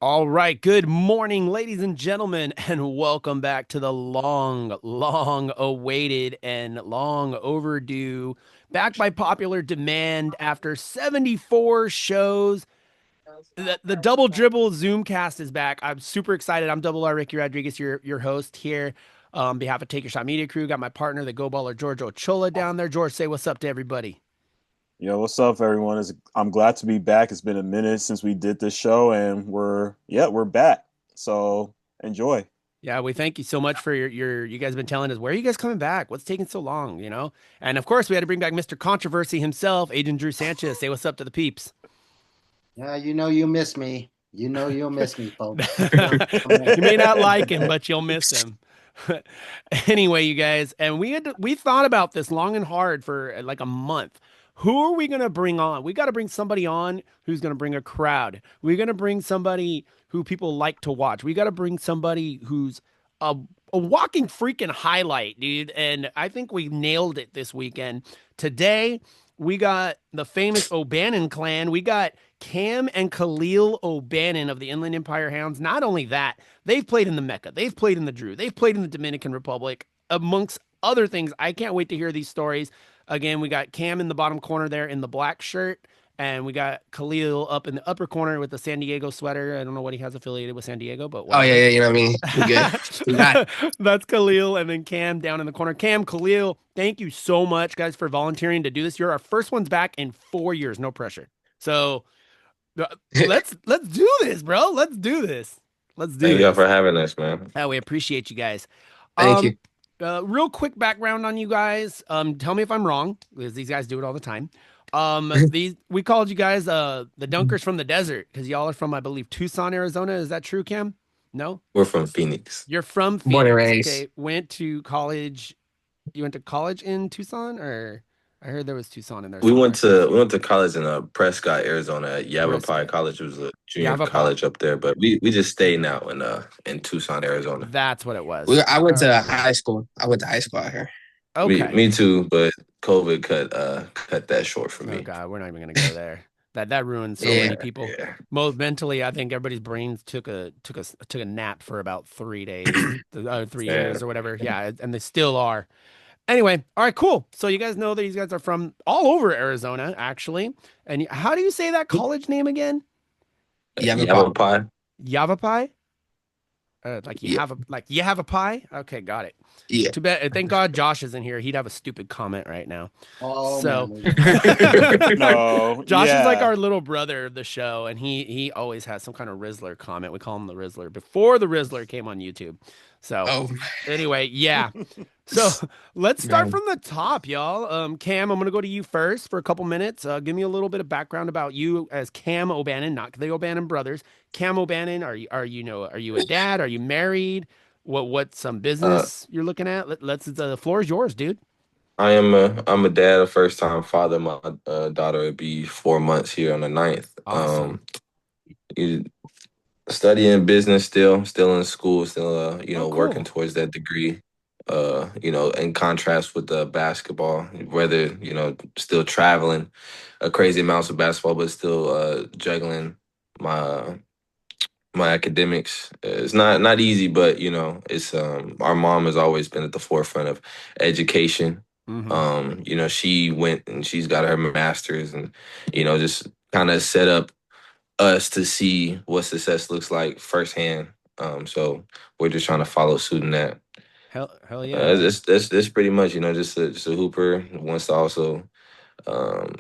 All right. Good morning, ladies and gentlemen, and welcome back to the long awaited and long overdue, back by popular demand after 74 shows. The Double Dribble Zoomcast is back. I'm super excited. I'm Double R Ricky Rodriguez, your host here. On behalf of Take Your Shot Media Crew, got my partner, the Go Baller George Ochola down there. George, say what's up to everybody. Yo, what's up, everyone? I'm glad to be back. It's been a minute since we did this show, and we're back. So enjoy. Yeah, we thank you so much for you guys have been telling us where are you guys coming back? What's taking so long, And of course we had to bring back Mr. Controversy himself, Agent Drew Sanchez. Say what's up to the peeps. Yeah, you know you miss me. You know you'll miss me, folks. You may not like him, but you'll miss him. Anyway, you guys, and we thought about this long and hard for like a month. Who are we gonna bring on? We got to bring somebody on who's gonna bring a crowd. We're gonna bring somebody who people like to watch. We got to bring somebody who's a a walking freaking highlight, dude. And I think we nailed it this weekend. Today, we got the famous Obannon clan. We got Cam and Khalil Obannon of the Inland Empire Hounds. Not only that, they've played in the Mecca, they've played in the Drew, they've played in the Dominican Republic, amongst other things. I can't wait to hear these stories. Again, we got Cam in the bottom corner there in the black shirt, and we got Khalil up in the upper corner with the San Diego sweater. I don't know what he has affiliated with San Diego, but Oh yeah, whatever. yeah, you know what I mean. We good. We got That's Khalil, and then Cam down in the corner. Cam, Khalil, thank you so much, guys, for volunteering to do this. You're our first ones back in 4 years, no pressure. So uh, it. let's do this, bro. Let's do this. Let's do Thank y'all this. for having us, man. Oh, we appreciate you guys. Thank Um, you. real quick background on you guys. Tell me if I'm wrong, because these guys do it all the time. These we called you guys the Dunkers from the desert because y'all are from, I believe, Tucson, Arizona. Is that true, Cam? No? We're from Phoenix. You're from Born and Phoenix. raised. Okay. Went to college. You went to college in Tucson, or I heard there was Tucson in there We went somewhere. to we went to college in Prescott, Arizona at Yavapai Prescott. College. It was a junior Yavapai. college up there, but we just stay now in Tucson, Arizona. That's what it We was. I went All right. to high school. I went to high school out here. Me Okay. me too, but COVID cut that short for Oh me. God, we're not even gonna go there. That ruined so Yeah. many people. Yeah. Most mentally, I think everybody's brains took a nap for about 3 days, 3 years Man. or whatever. Yeah, and they still are. Anyway, all right, cool. So you guys know that these guys are from all over Arizona, actually. And how do you say that college name again? Yavapai. Yavapai. Yavapai? Yeah. Like you have a pie? Okay, got it. Yeah. Too bad. Thank God Josh isn't here. He'd have a stupid comment right now. Oh So man. No, Josh is like yeah. our little brother of the show, and he always has some kind of Rizzler comment. We call him the Rizzler before the Rizzler came on YouTube. So Oh anyway, yeah. So let's start man. from the top, y'all. Cam, I'm gonna go to you first for a couple minutes. Give me a little bit of background about you as Cam Obannon, not the Obannon brothers. Cam Obannon, are you a dad? Are you married? What some Uh, business you're looking at? Let's the floor is yours, dude. I'm a dad, a first time father. My daughter will be 4 months here on the ninth. Awesome. You studying business still in school, still Oh, working cool. towards that degree. In contrast with the basketball, whether, still traveling a crazy amounts of basketball, but still juggling my my academics. It's not easy, but it's our mom has always been at the forefront of education. Mm-hmm. She went and she's got her master's and just kind of set up us to see what success looks like firsthand. So we're just trying to follow suit in that. Hell yeah. That's pretty much just a hooper who wants to also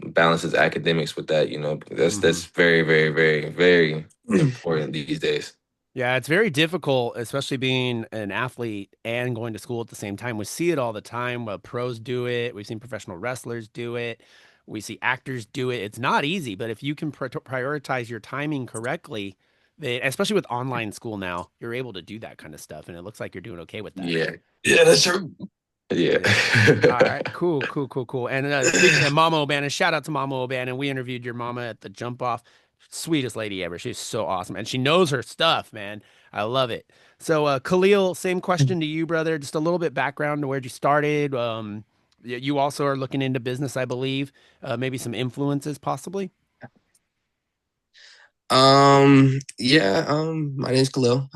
balance his academics with that. Mm-hmm. That's very very very very important these days. Yeah, it's very difficult, especially being an athlete and going to school at the same time. We see it all the time. Pros do it. We've seen professional wrestlers do it. We see actors do it. It's not easy, but if you can prioritize your timing correctly, especially with online school now, you're able to do that kind of stuff, and it looks like you're doing okay with that. Yeah, yeah, that's true. Yeah. Yeah. All right. Cool. Cool. Cool. Cool. And speaking of Mama O'Bannon, shout out to Mama O'Bannon. We interviewed your mama at the jump off. Sweetest lady ever. She's so awesome. And she knows her stuff, man. I love it. So, Khalil, same question to you, brother. Just a little bit background to where you started. You also are looking into business, I believe. Maybe some influences, possibly. Yeah, my name's Khalil.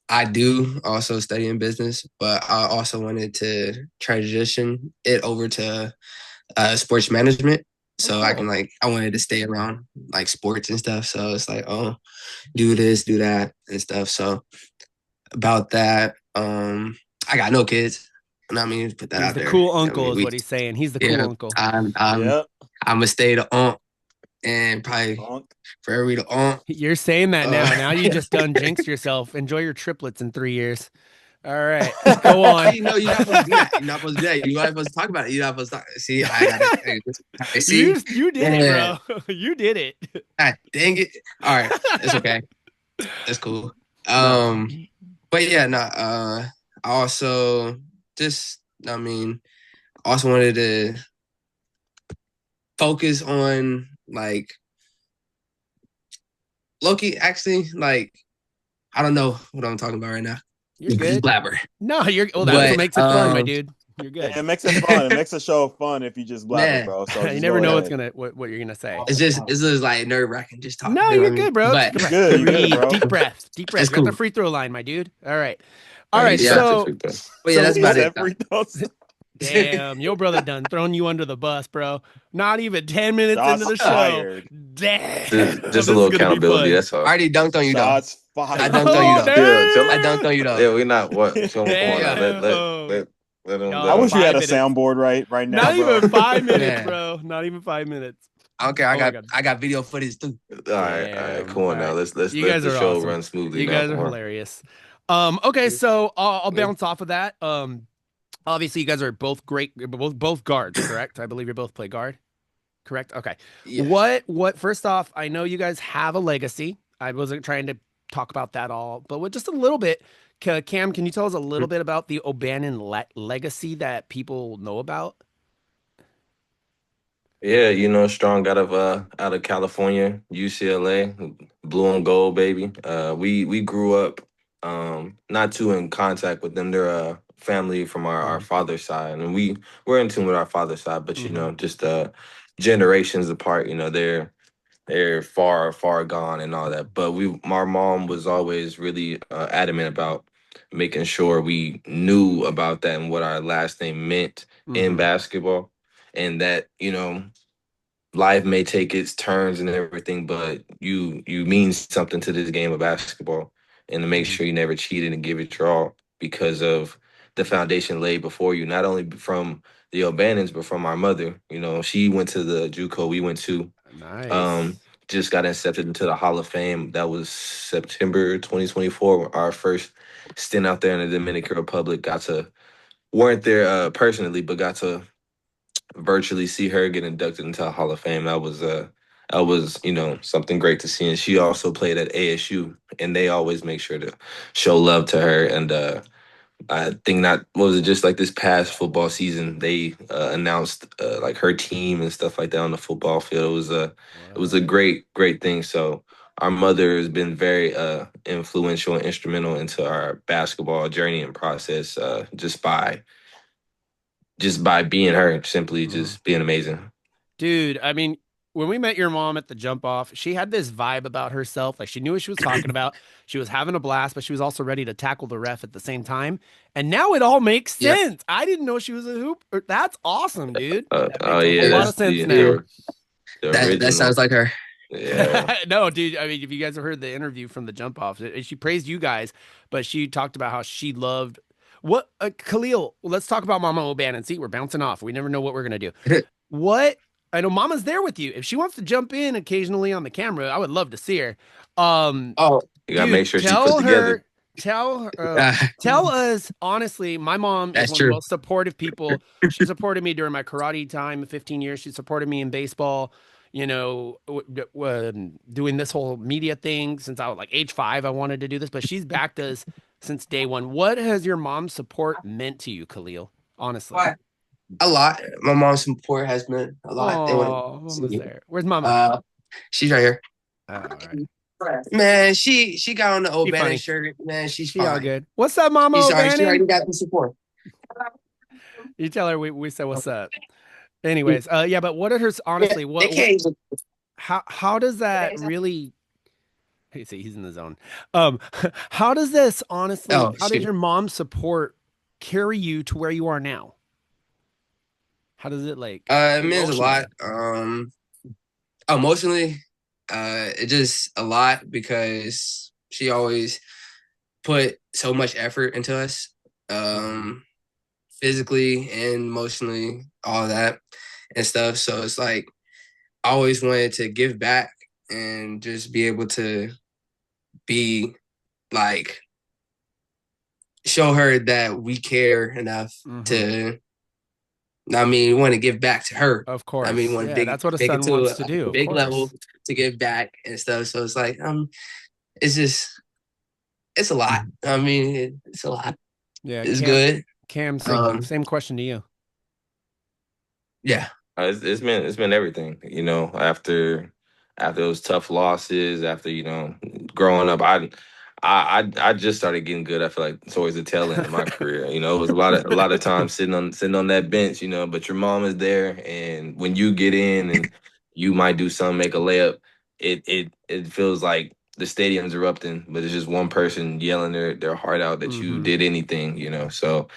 I do also study in business, but I also wanted to transition it over to sports management. So I can Okay. like I wanted to stay around like sports and stuff. So it's like, oh, do this, do that and stuff. So about that, I got no kids. And I mean, put that He's out the there. cool I uncle, mean, is what he's saying. He's the cool yeah, uncle. I'm Yep. I'm gonna stay the aunt and probably Unk. forever the aunt. You're saying that now. Now you Yeah. just done jinxed yourself. Enjoy your triplets in 3 years. All right, go on. See, no, you're not supposed to do that. You're not supposed to do that. You're not supposed to talk about it. You're not supposed to talk. See, I got it. See, You did it, yeah. bro. You did it. God, dang it. All right, it's okay. That's cool. No. But yeah, no. I also just, I mean, also wanted to focus on like Loki. Actually, like I don't know what I'm talking about right now. You're Just good. blabber. No, you're well, that's what But makes it fun, my dude. You're good. It makes it fun. It makes a show fun if you just blabber, man, bro. So You just never go know ahead. what you're gonna say. it's just like nerve wracking just talking. No, You know you're what I mean? good, bro. But Take a You breath. good. You good, Breathe. bro. Deep breath. Deep breath. it's You're at the cool. free throw line, my dude. All right. All All right, right. he shot the So free throw. But yeah, that's He about said it. free throws. damn, your brother done thrown you under the bus, bro. Not even 10 minutes into Shots the show. fired. Damn. Just This a is little gonna be accountability. fun. That's I all. already dunked on you though. Shots I fired. dunked on you Oh, though. Yeah, I dunked on you though. yeah, we're not what. Come on now. damn. Let him I Y'all, wish we had 5 a minutes. soundboard right now, Not bro. even 5 minutes, Man, bro. Not even 5 minutes. I don't care. Oh my God. I got video footage too. All right, all right. Damn. Come All on now. right. Let's You let guys the are show awesome. run smoothly You now. guys are Come on. hilarious. Okay, so I'll bounce off of that. Obviously you guys are both great, both guards, correct? I believe you both play guard. Correct? Okay. Yeah. What first off, I know you guys have a legacy. I wasn't trying to talk about that all, but with just a little bit, Cam, can you tell us a little bit about the Obannon legacy that people know about? Yeah, strong out of California, UCLA, blue and gold, baby. We grew up not too in contact with them. They're a family from our Mhm. father's side, and we're in tune with our father's side, but Mhm. just generations apart. They're far gone and all that. But our mom was always really adamant about making sure we knew about that and what our last name meant in Mhm. basketball, and that life may take its turns and everything, but you mean something to this game of basketball, and to make Mhm. sure you never cheated and give it your all because of the foundation laid before you, not only from the O'Bannons but from our mother. She went to the JUCO we went to. Nice. Um, just got accepted into the Hall of Fame. That was September 2024. Our first stint out there in the Dominican Republic. Weren't there personally, but got to virtually see her get inducted into the Hall of Fame. That was something great to see. And she also played at ASU, and they always make sure to show love to her. And I think not what was it just like this past football season they announced like her team and stuff like that on the football field. It was a What? great thing. So our mother has been very influential and instrumental into our basketball journey and process just by being her, simply Mhm. just being amazing. Dude, I mean, when we met your mom at the jump off, she had this vibe about herself. Like she knew what she was talking about. She was having a blast, but she was also ready to tackle the ref at the same time. And now it all makes Yeah. sense. I didn't know she was a hoop. That's awesome, dude. That Oh makes a yeah, whole lot that's of sense the now. the That sounds original. like her. Yeah. No, dude. I mean, if you guys have heard the interview from the jump off, she praised you guys, but she talked about how she loved what Khalil. Let's talk about Mama Obannon. See, we're bouncing off. We never know what we're gonna do. What I know, Mama's there with you. If she wants to jump in occasionally on the camera, I would love to see her. Oh, You gotta make Dude, sure she put together. tell us honestly. My mom is that's one of the true. most supportive people. She supported me during my karate time, 15 years. She supported me in baseball. Doing this whole media thing since I was like age 5. I wanted to do this, but she's backed us since day one. What has your mom's support meant to you, Khalil? Honestly. What? A lot. My mom's support has been a lot. They want Oh, to see Mama's me. there. Where's Mama? She's right here. Oh, all right. Man, she got on the She O'Bannon funny. shirt. Man, she's She all fine. good. What's up, Mama She's sorry. She O'Bannon? already got the support. You tell her we said what's up. Anyways, yeah, but what are her Yeah, honestly, they what can't even. how does that really? Hey, see, he's in the zone. Um, how does this honestly? Oh How did shoot. your mom's support carry you to where you are now? How does it like It means a lot. emotionally? Emotionally, it just a lot because she always put so much effort into us. Hmm. Physically and emotionally, all that and stuff. So it's like I always wanted to give back and just be able to be like show her that we care enough Hmm. to I mean want to give back to her. Of I mean course. want to Yeah, that's what a take it son to wants to do. a Of big level course. to give back and stuff. So it's like it's just it's a lot. I mean it's a lot. Yeah, It's good. Cam, Um same question to you. yeah. It's been everything, after those tough losses, after growing up. I just started getting good. I feel like towards the tail end of my career. It was a lot of times sitting on that bench. But your mom is there, and when you get in and you might do something, make a layup, it feels like the stadium's erupting, but it's just one person yelling their heart out that you Hmm. did anything. So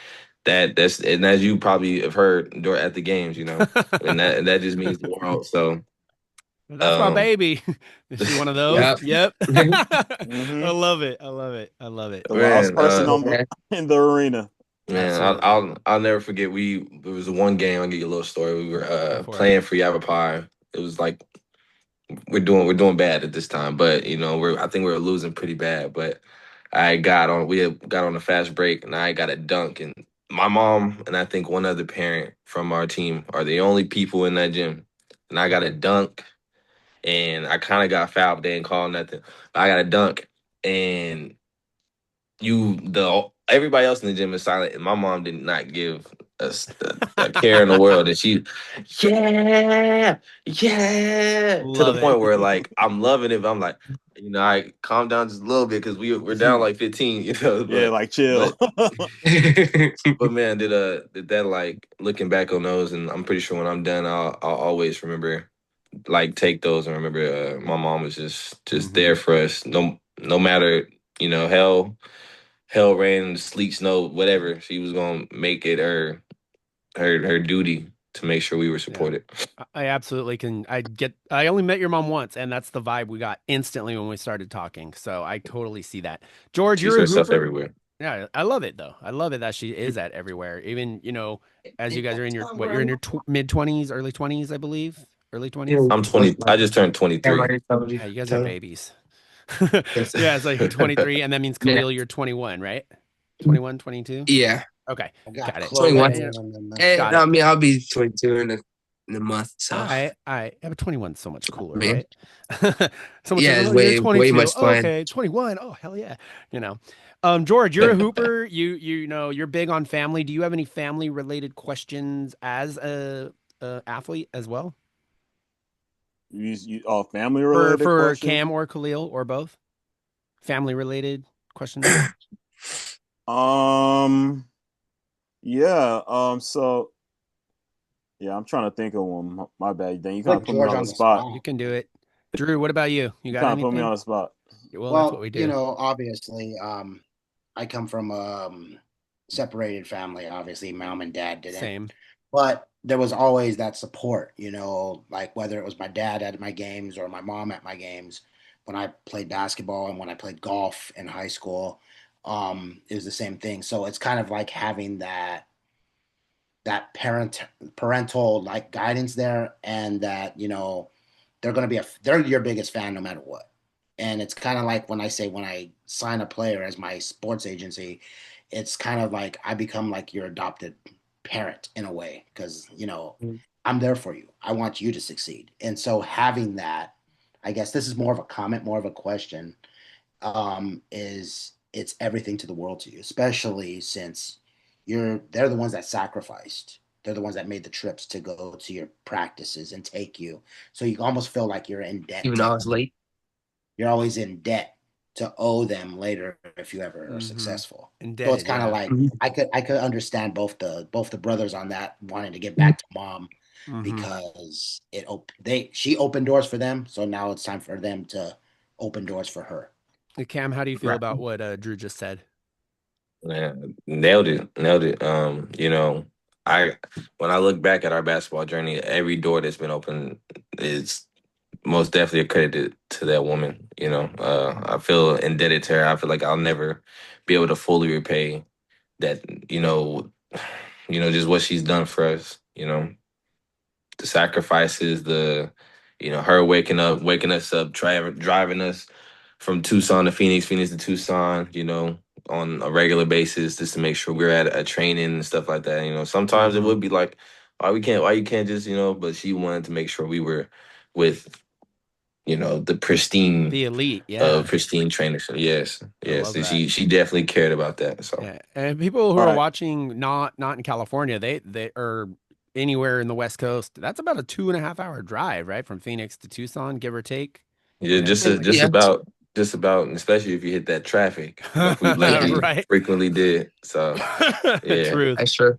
and as you probably have heard at the games, and that just means the world. So, That's my um, baby. Is she one of those? Yeah. Yep. Hmm. I love it. I love it. I love it. The loudest man, person on the in the arena. man, I'll, Absolutely. I'll I'll never forget. There was one game. I'll give you a little story. We were Go for it. playing for Yavapai. It was like we're doing bad at this time, but I think we were losing pretty bad. But we had got on a fast break, and I got a dunk, and my mom and I think one other parent from our team are the only people in that gym, and I got a dunk, and I kind of got fouled. They didn't call nothing. But I got a dunk, and everybody else in the gym is silent, and my mom did not give us a care in the world. And she, yeah, yeah, to the Love it. point where like I'm loving it. But I'm like, I calm down just a little bit because we're down like 15, Yeah, like chill. but but man, did that like looking back on those, and I'm pretty sure when I'm done, I'll always remember like take those and remember my mom was just Hmm. there for us no matter hell rain sleet snow whatever she was gonna make it her duty to make sure we were Yeah. supported. I absolutely can. I only met your mom once, and that's the vibe we got instantly when we started talking. So I totally see that. George, She's you're a herself hooper. everywhere. Yeah, I love it though. I love it that she is at everywhere. Even, as you guys are in your what, you're in your mid 20s, early 20s, I believe. Early 20s. I'm 20. I just turned 23. Yeah, you guys are babies. Yeah, it's like you're 23, and that means Yeah. Khalil, you're 21, right? 21, 22. Yeah. Okay, I got got it. close 21. Yeah, and then And got I it. mean I'll be 22 in a month. So Yeah, but 21's so much cooler, I mean right? Someone says, yeah, "Oh, it's you're way 22." much Oh, fun. okay, 21. Oh, hell yeah. You know. George, you're a hooper. You're big on family. Do you have any family related questions as a athlete as well? All family For related questions. Cam or Khalil or both? Family related questions? Um, yeah. So yeah, I'm trying to think of one. My bad. Then you kind put of put me George on on the the spot. You spot. can do it. Drew, what about you? You You got kind of put me on anything? the spot. Well, that's what Well, we do. obviously, I come from a separated family. Obviously, mom and dad didn't, Same. but there was always that support. Like whether it was my dad at my games or my mom at my games when I played basketball and when I played golf in high school. It was the same thing. So it's kind of like having that parental like guidance there, and that they're going to be they're your biggest fan no matter what. And it's kind of like when I sign a player as my sports agency, it's kind of like I become like your adopted parent in a way, because I'm there for you. I want you to succeed. And so having that, I guess this is more of a comment, more of a question, is it's everything to the world to you, especially since they're the ones that sacrificed. They're the ones that made the trips to go to your practices and take you. So you almost feel like you're in debt Even to though I them. was late. You're always in debt to owe them later if you ever are Mm-hmm. successful. So it's Indebted, kind of yeah. like Mhm. I could understand both the brothers on that wanting to get back to mom, because she opened doors for them. So now it's time for them to open doors for her. Cam, how do you feel Right. about what Drew just said? Yeah, nailed it, nailed it. I when I look back at our basketball journey, every door that's been open is most definitely accredited to that woman. I feel indebted to her. I feel like I'll never be able to fully repay that. Just what she's done for us. The sacrifices, her waking us up, driving us from Tucson to Phoenix, Phoenix to Tucson, on a regular basis just to make sure we're at a training and stuff like that. Sometimes it would be like, why you can't just, but she wanted to make sure we were with, the The elite, pristine trainers. So yes, I yes. love And that. she definitely cared about that. So Yeah, and people who All are right. watching not in California, they are anywhere in the West Coast. That's about a 2.5 hour drive, right, from Phoenix to Tucson, give or take. yeah, Yeah, something like Yeah, just about, and especially if you hit that traffic, like that. we Right. frequently did. So yeah. Truth. that's true.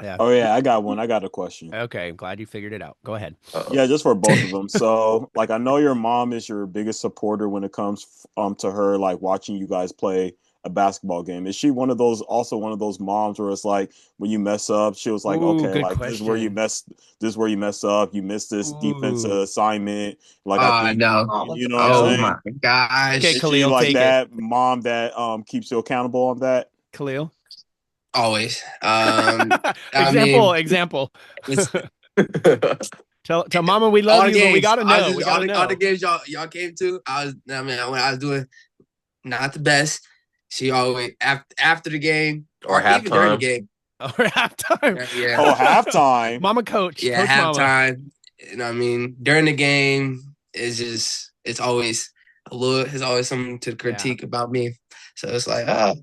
Yeah. Oh yeah, I got one. I got a question. Okay, I'm glad you figured it out. Go ahead. Yeah, just for both of them. So, like, I know your mom is your biggest supporter when it comes to her like watching you guys play a basketball game. Is she also one of those moms where it's like when you mess up, she was like, Ooh, okay, good like question. this is where you mess up. You missed this defensive Ooh. assignment. Like, I Oh think no. you know what I'm Oh No. my saying. Okay, gosh. Is she Khalil, like take it. that mom that keeps you accountable on that? Khalil. Always. I Example, mean, example. it's Tell mama we love all the you, but we games. gotta I was know. just We gotta all the know. games y'all came to. I mean, when I was doing not the best, she always after the game Or or even during the halftime. game. Or halftime. Yeah, Oh, halftime. Mama coach. yeah, Coach mama. halftime. I mean, during the game it's always it's always something to Yeah. critique about me. So it's like, no, I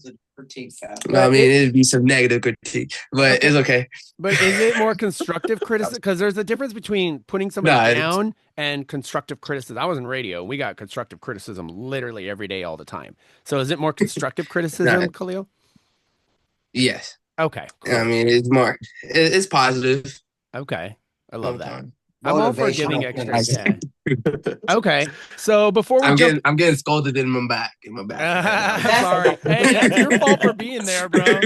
But mean, it'd be some negative critique, but okay. it's okay. But is it more constructive criticism? Because there's a difference between putting somebody No, it's down and constructive criticism. I was in radio. We got constructive criticism literally every day, all the time. So is it more constructive criticism, not. Khalil? Yes, Okay, I cool. mean, it's more. It's positive Okay. I love that. sometimes. I'm all for giving Motivational extra. criticism. Yeah. Okay. So before we jump, I'm getting scolded in my back right now. sorry. Hey, that's your fault for being there, bro.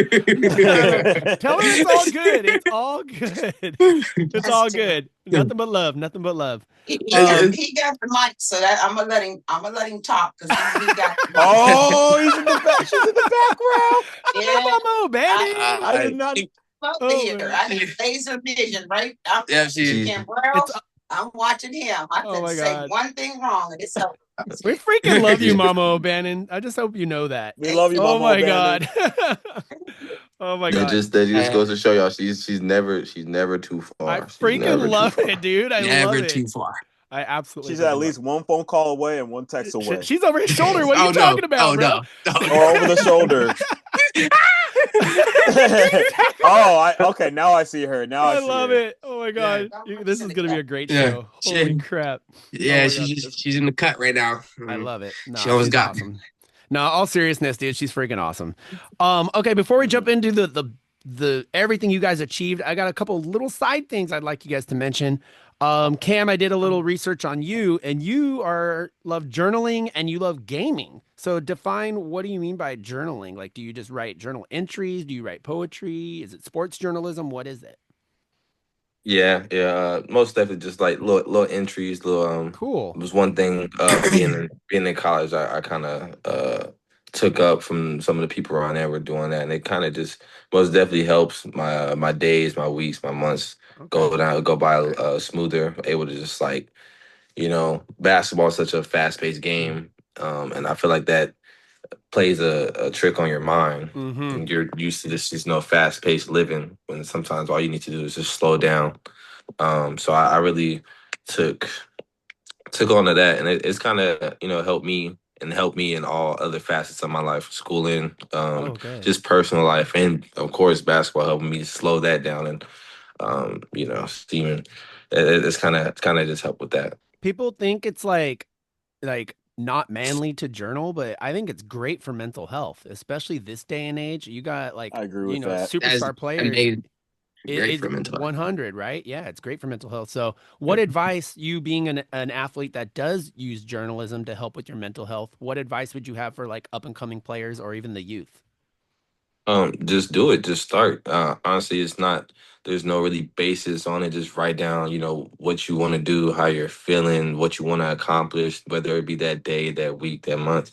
Tell her it's all good. It's all good. It's all good. Nothing but love. Nothing but love. He got the mic, so that I'm gonna let him talk because he got the mic. Oh, he's in the back. She's in the background. Yeah, Mama Obannon. I did not. love to Oh, hear. man. I need laser vision, right? I'm Yeah, thinking, well, It's I'm watching him. I oh didn't my say God. one thing wrong, and it's over. We freaking love you, Mama O'Bannon. I just hope you know that. We love you, Oh Mama my O'Bannon. God. Oh my That God. just goes to show y'all she's never too I far. She's freaking never too love far. it, dude. I love never it. too far. I absolutely She's at freaking love least one phone call away and one text away, it. She's over his shoulder. What are you Oh no! talking about, Oh bro? no! or over the shoulder. Okay. Now I see her. Now I I see love her. it. Oh my God. This is going to be a great show. Holy crap. Yeah, Oh my God. she's in the cut right now. I love it. No, She almost she's got me. awesome. No, all seriousness, dude, she's freaking awesome. Okay, before we jump into the everything you guys achieved, I got a couple little side things I'd like you guys to mention. Cam, I did a little research on you, and you love journaling and you love gaming. So define, what do you mean by journaling? Like, do you just write journal entries? Do you write poetry? Is it sports journalism? What is it? Yeah, yeah. Most definitely just like little entries, little Cool. it was one thing being in college I kind of took up from some of the people around there were doing that, and it kind of just most definitely helps my days, my weeks, my months Okay. go by smoother, able to just like, basketball is such a fast-paced game, and I feel like that plays a trick on your mind. Mm-hmm. And you're used to this just fast-paced living when sometimes all you need to do is just slow down. So I really took on to that, and it's kind of helped me in all other facets of my life, schooling, Oh, good. just personal life, and of course basketball helping me slow that down, and steaming. It's kind of just helped with that. People think it's like not manly to journal, but I think it's great for mental health, especially this day and age. You got I agree with that. That's superstar players. amazing. Great It's for mental health. 100, right? Yeah, it's great for mental health. So, what advice, you being an athlete that does use journalism to help with your mental health, what advice would you have for like up and coming players or even the youth? Just do it. Just start. Honestly, it's not. There's no really basis on it. Just write down, what you want to do, how you're feeling, what you want to accomplish, whether it be that day, that week, that month.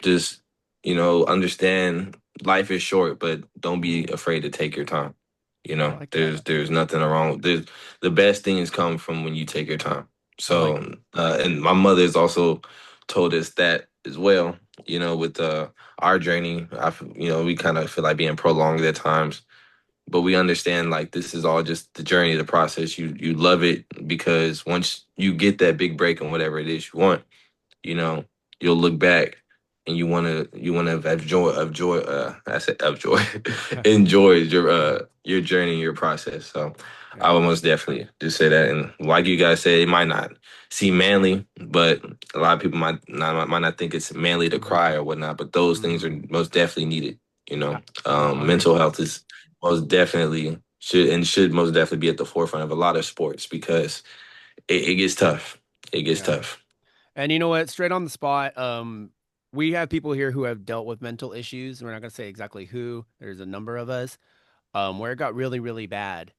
Just understand life is short, but don't be afraid to take your time. I like that. There's nothing wrong. There's the best things come from when you take your time. I like. So, and my mother's also told us that as well. With our journey, we kind of feel like being prolonged at times, but we understand like this is all just the journey, the process. You love it because once you get that big break and whatever it is you want, you know, you'll look back and you wanna have joy of joy. I said of joy, enjoy your journey, your process. So I would most definitely just say that. And like you guys said, it might not seem manly, but a lot of people might not think it's manly to cry or whatnot. But those things are most definitely needed. Mental 100. health is most definitely should most definitely be at the forefront of a lot of sports because it gets tough. It gets Yeah. tough. And you know what? Straight on the spot, we have people here who have dealt with mental issues. We're not going to say exactly who. There's a number of us, where it got really, really bad.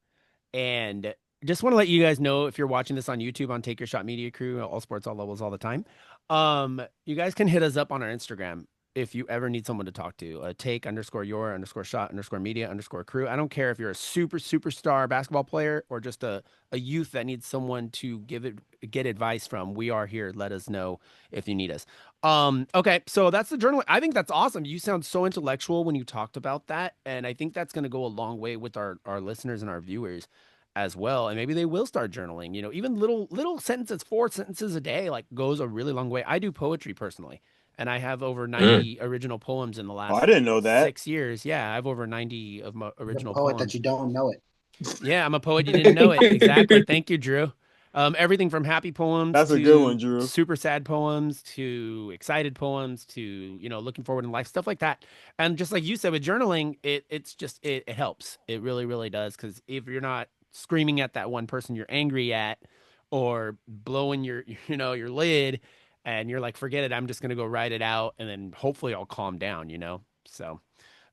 And just want to let you guys know, if you're watching this on YouTube on Take Your Shot Media Crew, all sports, all levels, all the time, you guys can hit us up on our Instagram if you ever need someone to talk to. Take underscore your underscore shot underscore media underscore crew. I don't care if you're a superstar basketball player or just a youth that needs someone to get advice from. We are here. Let us know if you need us. Okay, so that's the journal. I think that's awesome. You sound so intellectual when you talked about that, and I think that's going to go a long way with our listeners and our viewers as well. And maybe they will start journaling. Even little sentences, 4 sentences a day, like goes a really long way. I do poetry personally, and I have over Mm. 90 original poems in the Oh, I last didn't know that. 6 years. Yeah, I have over 90 of my You're a original poet that poems. you don't know it. Yeah, I'm a poet. You didn't know it. Exactly. Thank you, Drew. Everything from happy poems That's a good to one, Drew. super sad poems to excited poems to, looking forward in life, stuff like that. And just like you said with journaling, it helps. It really, really does. Because if you're not screaming at that one person you're angry at or blowing your, your lid and you're like, forget it, I'm just going to go write it out and then hopefully I'll calm down. So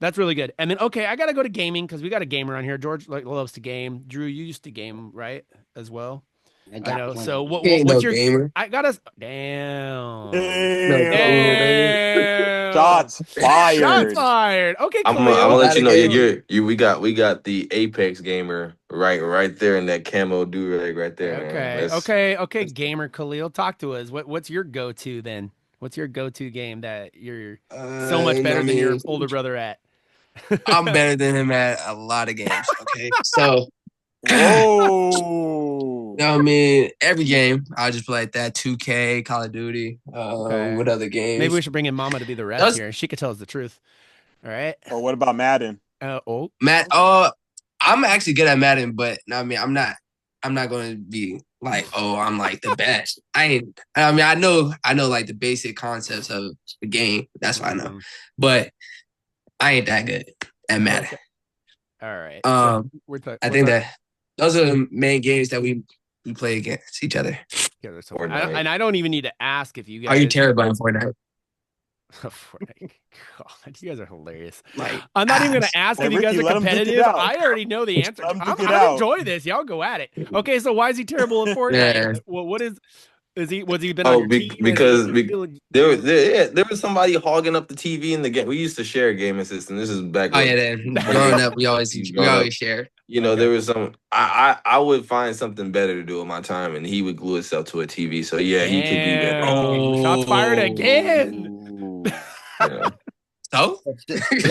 that's really good. And then, okay, I got to go to gaming because we got a gamer on here. George loves to game. Drew, you used to game, right? As well. I I got know. plenty. So He ain't no what's your, gamer. I got to, damn. No gamer, Damn. baby. Damn. Shots Shots fired. fired. Okay, I'm gonna Khalil. let Not you a know gamer. we got the Apex gamer right there in that camo do right there, man. Okay, That's gamer Khalil, talk to us. What's your go-to then? What's your go-to game that you're so much I better than your mean, older brother at? I'm better than him at a lot of games. Okay, so Whoa. I mean, every game I just play like that. 2K, Call of Duty. Okay. What other Maybe we games? should bring in Mama to be the ref Does here. She could tell us the truth. All right. Or what about Madden? Oh, Matt? I'm actually good at Madden, but I mean, I'm not. I'm not going to be like, oh, I'm like the best. I ain't. I mean, I know like the basic concepts of the game. That's what I know, but I ain't that good at Madden. okay. All right. So Um, I think that those are the main games that we play against each other. yeah, so Fortnite. and I don't even need to ask if you Are you guys. terrible in Fortnite? Fortnite. God, you guys are hilarious. Like, I'm not even going to ask Hey, if you guys Ricky, are let him duke it competitive. out. I already know the answer. Let him duke it I out. enjoy this. Y'all go at it. Okay, so why is he terrible at Fortnite? yeah. Well, was he been on Oh, your team? because there was somebody hogging up the TV in the game. We used to share a gaming system. This is back Oh yeah. when Then when growing we up, we growing up. always share. There Okay. was some. I would find something better to do with my time, and he would glue himself to a TV. So yeah, he could be better. Damn. Shots fired again. Ooh. Yeah. So What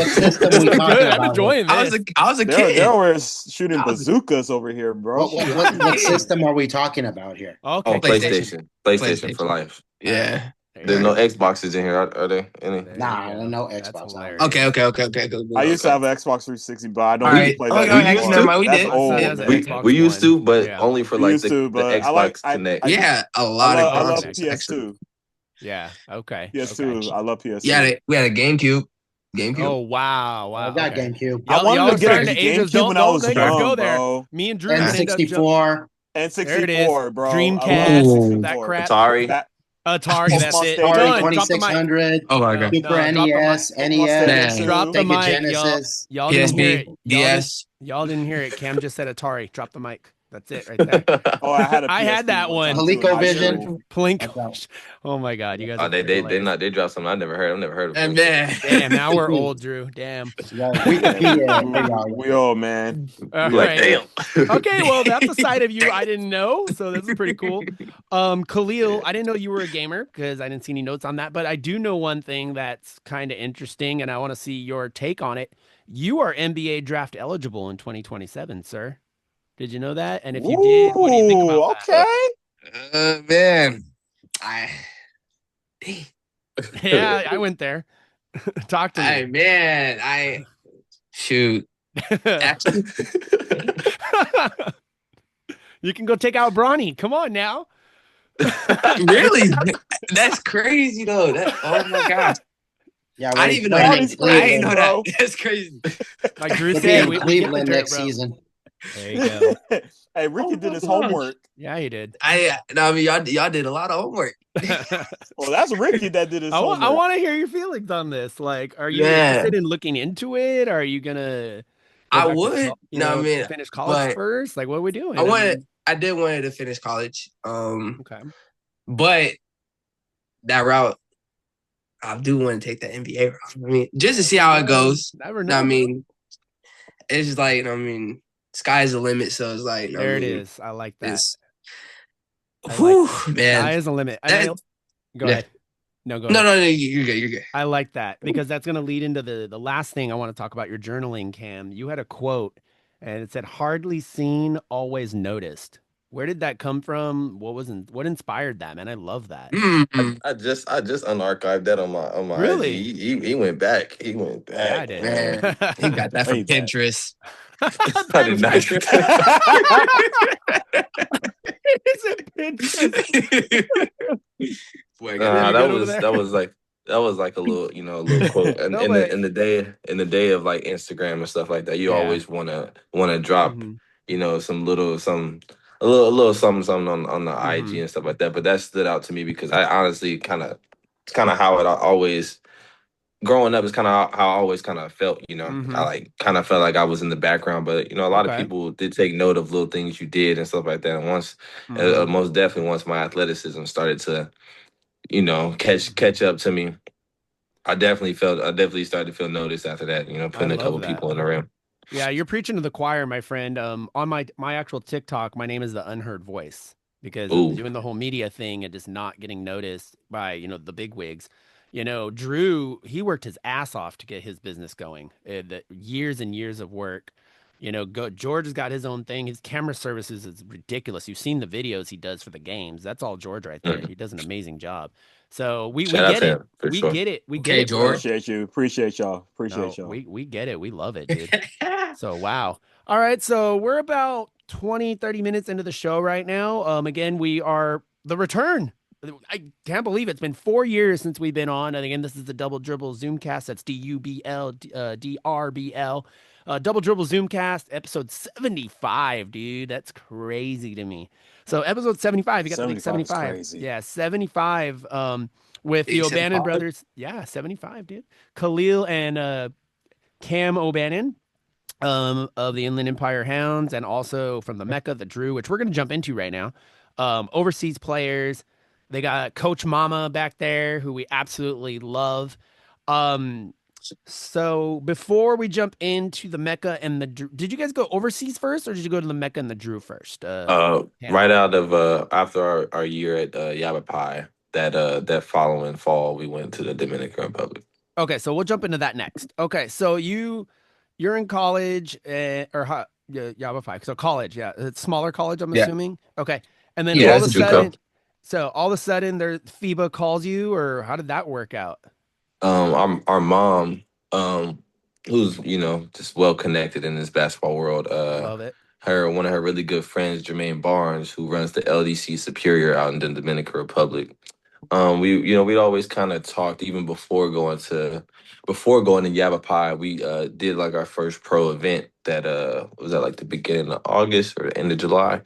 system we Good. talking I'm about here? enjoying this. I was a There kid. were shooting I was a, bazookas over here, bro. What system are we talking about here? Okay. Oh, PlayStation. PlayStation for life. Yeah. There There's you no go. Xboxes in here. Are there any? There Nah, you I go. don't know That's Xbox. hilarious. Okay. Go. I used to Okay. have an Xbox 360, but I All don't We right. play Oh, that we actually, used never anymore. to mind. We That's did. old, Yeah. The we man. Xbox we used One. to, but Yeah. only for We like used to, the but Xbox Connect. Yeah, a lot of I love consoles actually. PS2. Yeah. Okay. PS2. I love Yeah, PS2. we had a GameCube. GameCube. Oh wow, I wow. got Okay. GameCube. I wanted Y'all to are get starting a to age us. GameCube when I was Don't even go young, there. bro. Me and Drew And can end up jumping. 64. And There it is. 64, bro. I love Dreamcast, that 64. crap. Atari. Atari, that's Pokemon it. Stadium. Atari Done. Drop the mic. 2600. Oh my No, god. Super no, drop the mic. NES, Pokemon Stadium NES, Man. 2. Drop the Sega mic, y'all. Genesis. Y'all didn't hear it. PSP, DS. Y'all didn't hear it. Cam just said Atari. Drop the mic. That's it right there. Oh, I had a I had PSP that one one. time, too, in high ColecoVision. school. Plink. Oh my god, you guys Oh, are they hilarious. they dropped something I've never heard of. And Those. man. Damn, now we're old, Drew. Damn. Yeah, Yeah, Wikipedia. There y'all we go. all, man. All We Like, right. damn. Okay, well, that's a side of you I didn't know, so this is pretty cool. Khalil, I didn't know you were a gamer because I didn't see any notes on that, but I do know one thing that's kind of interesting, and I want to see your take on it. You are NBA draft eligible in 2027, sir. Did you know that? And if you did, what do you think Ooh, about that? okay. Man. Yeah, I went there. Talk to me. Shoot. Actually, You can go take out Bronny. Come on now. really? That's crazy though. Oh my gosh. Yeah, I when didn't he's even know playing that. in I didn't know Cleveland, that. bro. That's crazy. Like Drew he'll be said, in we get the Cleveland dirt, next bro. season. There you go. Hey, Ricky Oh did my his gosh. homework. Yeah, he did. I mean y'all did a lot of homework. Well, that's Ricky that did his I homework. want to hear your feelings on this. Like, are you Yeah. interested in looking into it? Are you gonna go I back to would, finish college but first? Like, what are we doing? I did want to finish college. Okay. But that route, I do want to take the NBA route. I mean, just to see how it goes. Never know. I mean, it's just like, sky's the limit. So it's like, There it is. I like that. Whew, man. man. Sky is the limit. Go ahead. No, go No, ahead. no, you're good. You're good. I like that because that's going to lead into the last thing I want to talk about your journaling, Cam. You had a quote and it said, "Hardly seen, always noticed." Where did that come from? What inspired that, man? I love that. I just unarchived that on my Really? IG. He went back. He went back. Yeah, I did. Man, he got that from Way back. Pinterest. I did not get that. It's a Pinterest. Boy, Nah, Pretty good over there. that was like a little quote. And No, in but- the day of like Instagram and stuff like that, you Yeah. always wanna drop, Mhm. some little a little something on the IG Mhm. and stuff like that. But that stood out to me because I honestly it's kind of how it always growing up is kind of how I always kind of felt, Mhm. I like kind of felt like I was in the background, but a lot of Okay. people did take note of little things you did and stuff like that. And once, Mhm. most definitely, once my athleticism started to, catch up to me, I definitely started to feel noticed after that. Putting a love couple that. people in the rim. Yeah, you're preaching to the choir, my friend. On my actual TikTok, my name is the Unheard Voice because Ooh. of doing the whole media thing and just not getting noticed by the big wigs. Drew, he worked his ass off to get his business going. The years and years of work. George has got his own thing. His camera services is ridiculous. You've seen the videos he does for the games. That's all George right there. He does an amazing job. So we Shout out get to it. him, for We sure. get it. We Okay, get it, bro. George. Appreciate you. Appreciate y'all. Appreciate No, y'all. we get it. We love it, dude. So, wow. All right. So we're about 20, 30 minutes into the show right now. Again, we are the return. I can't believe it's been 4 years since we've been on. And again, this is the Double Dribble Zoomcast. That's DUBL, DRBL. Double Dribble Zoomcast, episode 75, dude. That's crazy to me. So, episode 75, you got the big 75 is 75. crazy. Yeah, 75. With the Big Obannon 75? brothers. Yeah, 75, dude. Khalil and Cam Obannon of the Inland Empire Hounds, and also from the Mecca, the Drew, which we're going to jump into right now. Overseas players. They got Coach Mama back there, who we absolutely love. So before we jump into the Mecca and the Drew, did you guys go overseas first, or did you go to the Mecca and the Drew first? Right out of after our year at Yavapai, that following fall, we went to the Dominican Republic. Okay, so we'll jump into that next. Okay, so you're in college, Yavapai. So college, yeah, it's smaller college, I'm Yeah. assuming. Okay, and then Yeah, all of a it's sudden, there FIBA calls you, or how did that work out? Our mom, who's just well connected in this basketball world. Love it. One of her really good friends, Jermaine Barnes, who runs the LDC Superior out in the Dominican Republic, we'd always kind of talked even before going to Yavapai. We did like our first pro event that was at like the beginning of August or the end of July.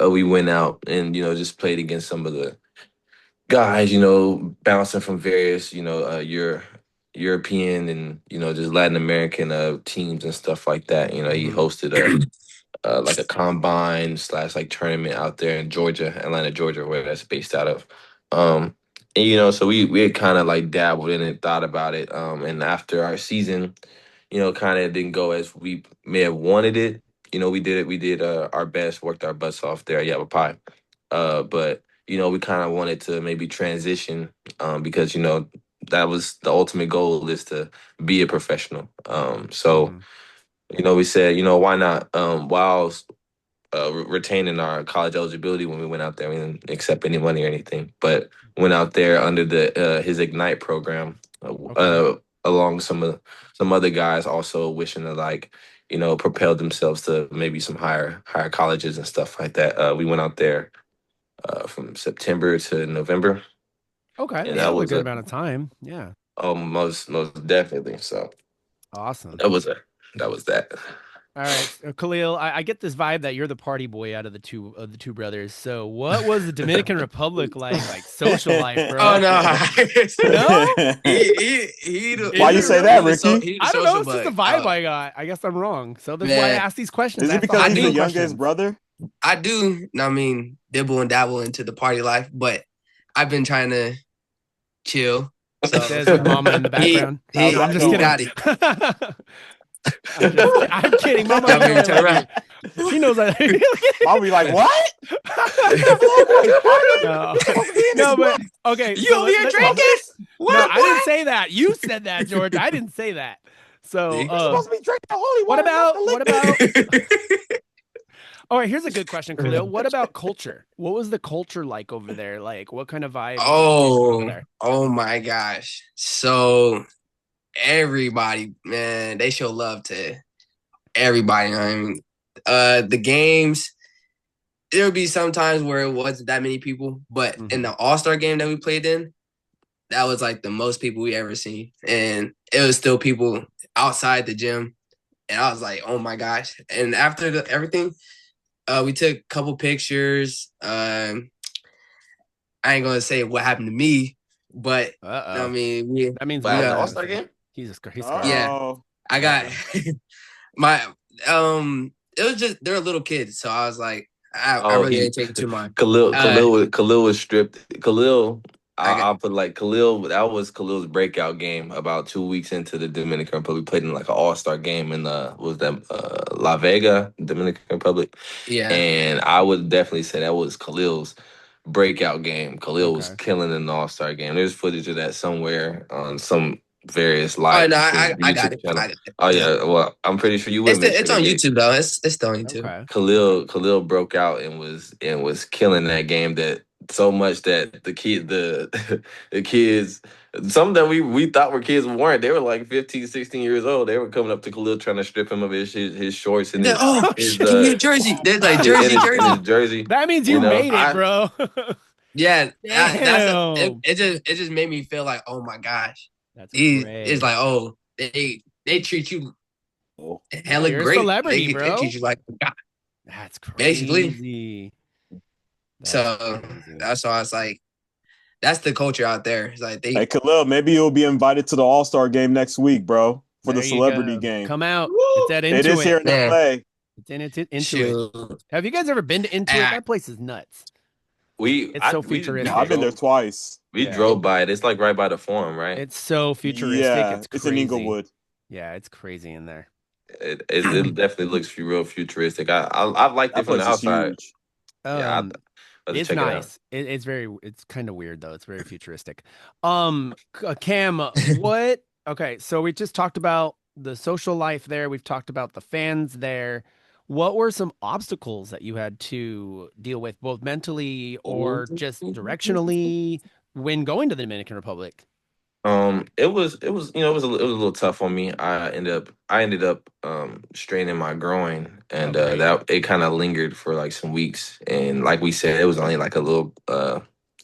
We went out and just played against some of the guys, bouncing from various, European and just Latin American teams and stuff like that. He hosted like a combine slash like tournament out there in Georgia, Atlanta, Georgia, where that's based out of. Um, and so we had kind of like dabbled in it, thought about it. And after our season, kind of didn't go as we may have wanted it. We did it. We did our best, worked our butts off there at Yavapai. But we kind of wanted to maybe transition because that was the ultimate goal is to be a professional. So we said, why not? While retaining our college eligibility when we went out there, we didn't accept any money or anything, but went out there under the his Ignite program, along some other guys also wishing to like propel themselves to maybe some higher colleges and stuff like that. We went out there from September to November, Okay, and that's that still a was good amount of time. Yeah, most definitely. So awesome. that was that. All right, so Khalil, I get this vibe that you're the party boy out of the two brothers. So, what was the Dominican Republic like social life, Oh bro? no. No, Why you is it say really? that, Ricky? He the I don't know. social It's just the bug. vibe I got. I guess I'm wrong. So that's why I Man, ask these questions. Is I it ask the because hard he's the hitting youngest questions. brother? I do. I mean, dibble and dabble into the party life, but I've been trying to chill. So Says with mama in the he background. How's No, I'm that just he going? kidding. got it. I'm kidding. Mama, I Tell me know to I turn love around. you. She knows I. I'll be like, what? Boys No, partying? no, but okay. You So over here drinking? What no, up, I didn't boy? say that. You said that, George. I didn't say that. So, See? You're supposed to be drinking holy what water, not about the what liquid. about? All right, here's a good question, Khalil. What about culture? What was the culture like over there? Like, what kind of vibes were over Oh, there? oh my gosh. So everybody, man, they show love to everybody. I mean, the games, there'll be some times where it wasn't that many people, but in the All-Star game that we played in, that was like the most people we ever seen. And it was still people outside the gym. And I was like, oh my gosh. And after everything, we took a couple pictures. I ain't gonna say what happened to me, but I Uh-oh. mean, we That means But we we at know the what All you're got gonna Star say. game, He's scared. yeah. Oh, I got Uh-oh. my it was just they're little kids, so I was like, I oh, really he didn't take it too much. Khalil was stripped. I got I'll put like Khalil. That was Khalil's breakout game. About 2 weeks into the Dominican Republic, we played in like an All Star game in was that La Vega, Dominican Republic, yeah. and I would definitely say that was Khalil's breakout game. Khalil was Okay. killing in the All Star game. There's footage of that somewhere on some various Oh live no, I got YouTube it. channel. I got it. Oh Yeah. yeah, well I'm pretty sure you would make sure It's to on get YouTube though. It's still on YouTube. Okay. Khalil broke out and was killing that game that so much that the kids some that we thought were kids weren't. They were like 15, 16 years old. They were coming up to Khalil trying to strip him of his shorts and They're, oh, Oh his shit. give me a jersey. They're like in jersey, his jersey. jersey. That means You you know, made it, I bro. Yeah, Damn. it just made me feel like, oh my gosh. That's It's great. like, oh, they treat you hella You're a great. celebrity, They treat bro. you like a god, That's basically. crazy. That's So crazy. that's why it's like that's the culture out there. It's like hey they Khalil, maybe you'll be invited to the All Star game next week, bro, for the There you celebrity go. game. Come out. It's woo, at It is here Intuit. in man, LA. It's in Intuit. shoot. Have you guys ever been to Intuit? And That place is nuts. we It's I so No, we I've futuristic. been there drove twice. we Yeah. drove by it. It's like right by the forum, right? It's so futuristic. Yeah, It's it's in crazy. Inglewood. Yeah, it's crazy in there. It definitely looks real futuristic. I've liked it That from the place is outside. huge. Yeah, Um, I'll have to it's check it out. nice. It's kind of weird though. It's very futuristic. Cam, what? Okay, so we just talked about the social life there. We've talked about the fans there. What were some obstacles that you had to deal with, both mentally or just directionally, when going to the Dominican Republic? It was a little tough on me. I ended up straining my groin, and Okay. that it kind of lingered for like some weeks. And like we said, it was only like a little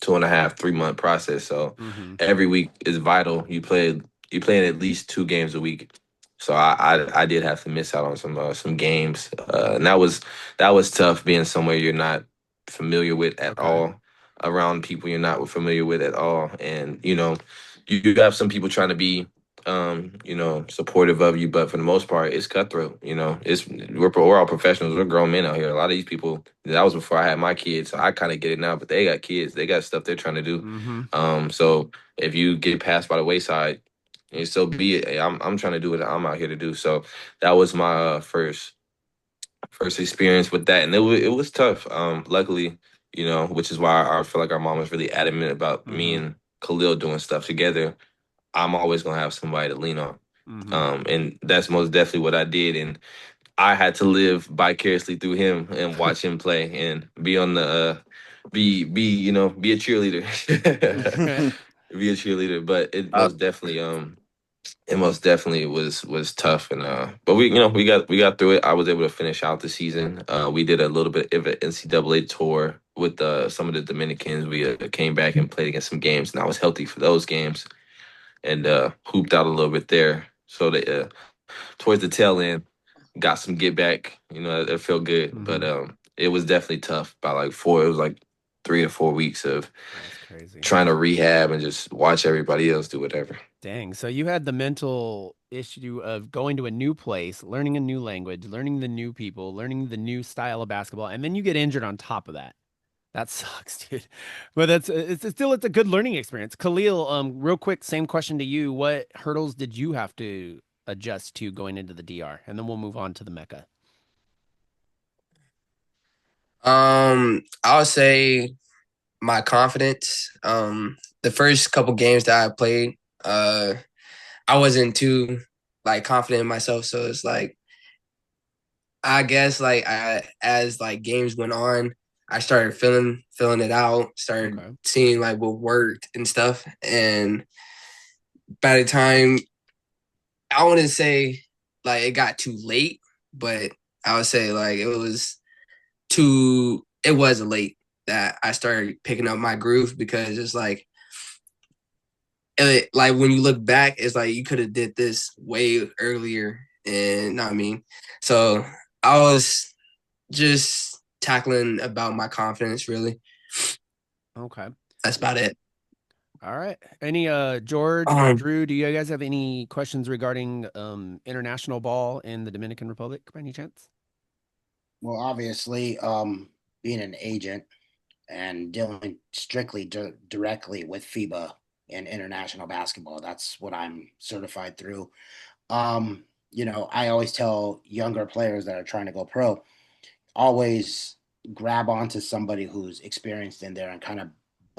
2.5, 3 month process. So Mm-hmm. every week is vital. You play at least 2 games a week. So I did have to miss out on some games, and that was tough being somewhere you're not familiar with at Okay. all, around people you're not familiar with at all, and you have some people trying to be supportive of you, but for the most part, it's cutthroat. We're all professionals. We're grown men out here. A lot of these people, that was before I had my kids, so I kind of get it now. But they got kids. They got stuff they're trying to do. Mm-hmm. So if you get passed by the wayside, and so be it. Hey, I'm trying to do what I'm out here to do. So that was my first experience with that, and it was tough. Luckily, which is why I feel like our mom was really adamant about me Mm-hmm. and Khalil doing stuff together. I'm always gonna have somebody to lean on. Mm-hmm. And that's most definitely what I did. And I had to live vicariously through him and watch him play and be on the be a cheerleader. Be a cheerleader. But it most definitely was tough. And but we got through it. I was able to finish out the season. We did a little bit of an NCAA tour with some of the Dominicans. We came back and played against some games, and I was healthy for those games and hooped out a little bit there. So towards the tail end, got some get back. It felt good, but Mm-hmm. it was definitely tough. By like four, it was like 3 or 4 weeks of That's crazy. trying to rehab and just watch everybody else do whatever. Dang. So you had the mental issue of going to a new place, learning a new language, learning the new people, learning the new style of basketball, and then you get injured on top of that. That sucks, dude. But it's a good learning experience. Khalil, real quick, same question to you. What hurdles did you have to adjust to going into the DR? And then we'll move on to the Mecca. I would say my confidence. The first couple games that I played, I wasn't too like confident in myself. So it's like I guess like as like games went on, I started feeling it out, started Okay. seeing like what worked and stuff. And by the time I wouldn't say like it got too late, but I would say like it was late that I started picking up my groove because it's like when you look back, it's like you could have did this way earlier, and I mean, so I was just tackling about my confidence. Really, Okay. that's about it. All right. Any George, Um, Drew, do you guys have any questions regarding international ball in the Dominican Republic by any chance? Well, obviously, being an agent and dealing strictly directly with FIBA and international basketball, that's what I'm certified through. I always tell younger players that are trying to go pro, always grab onto somebody who's experienced in there and kind of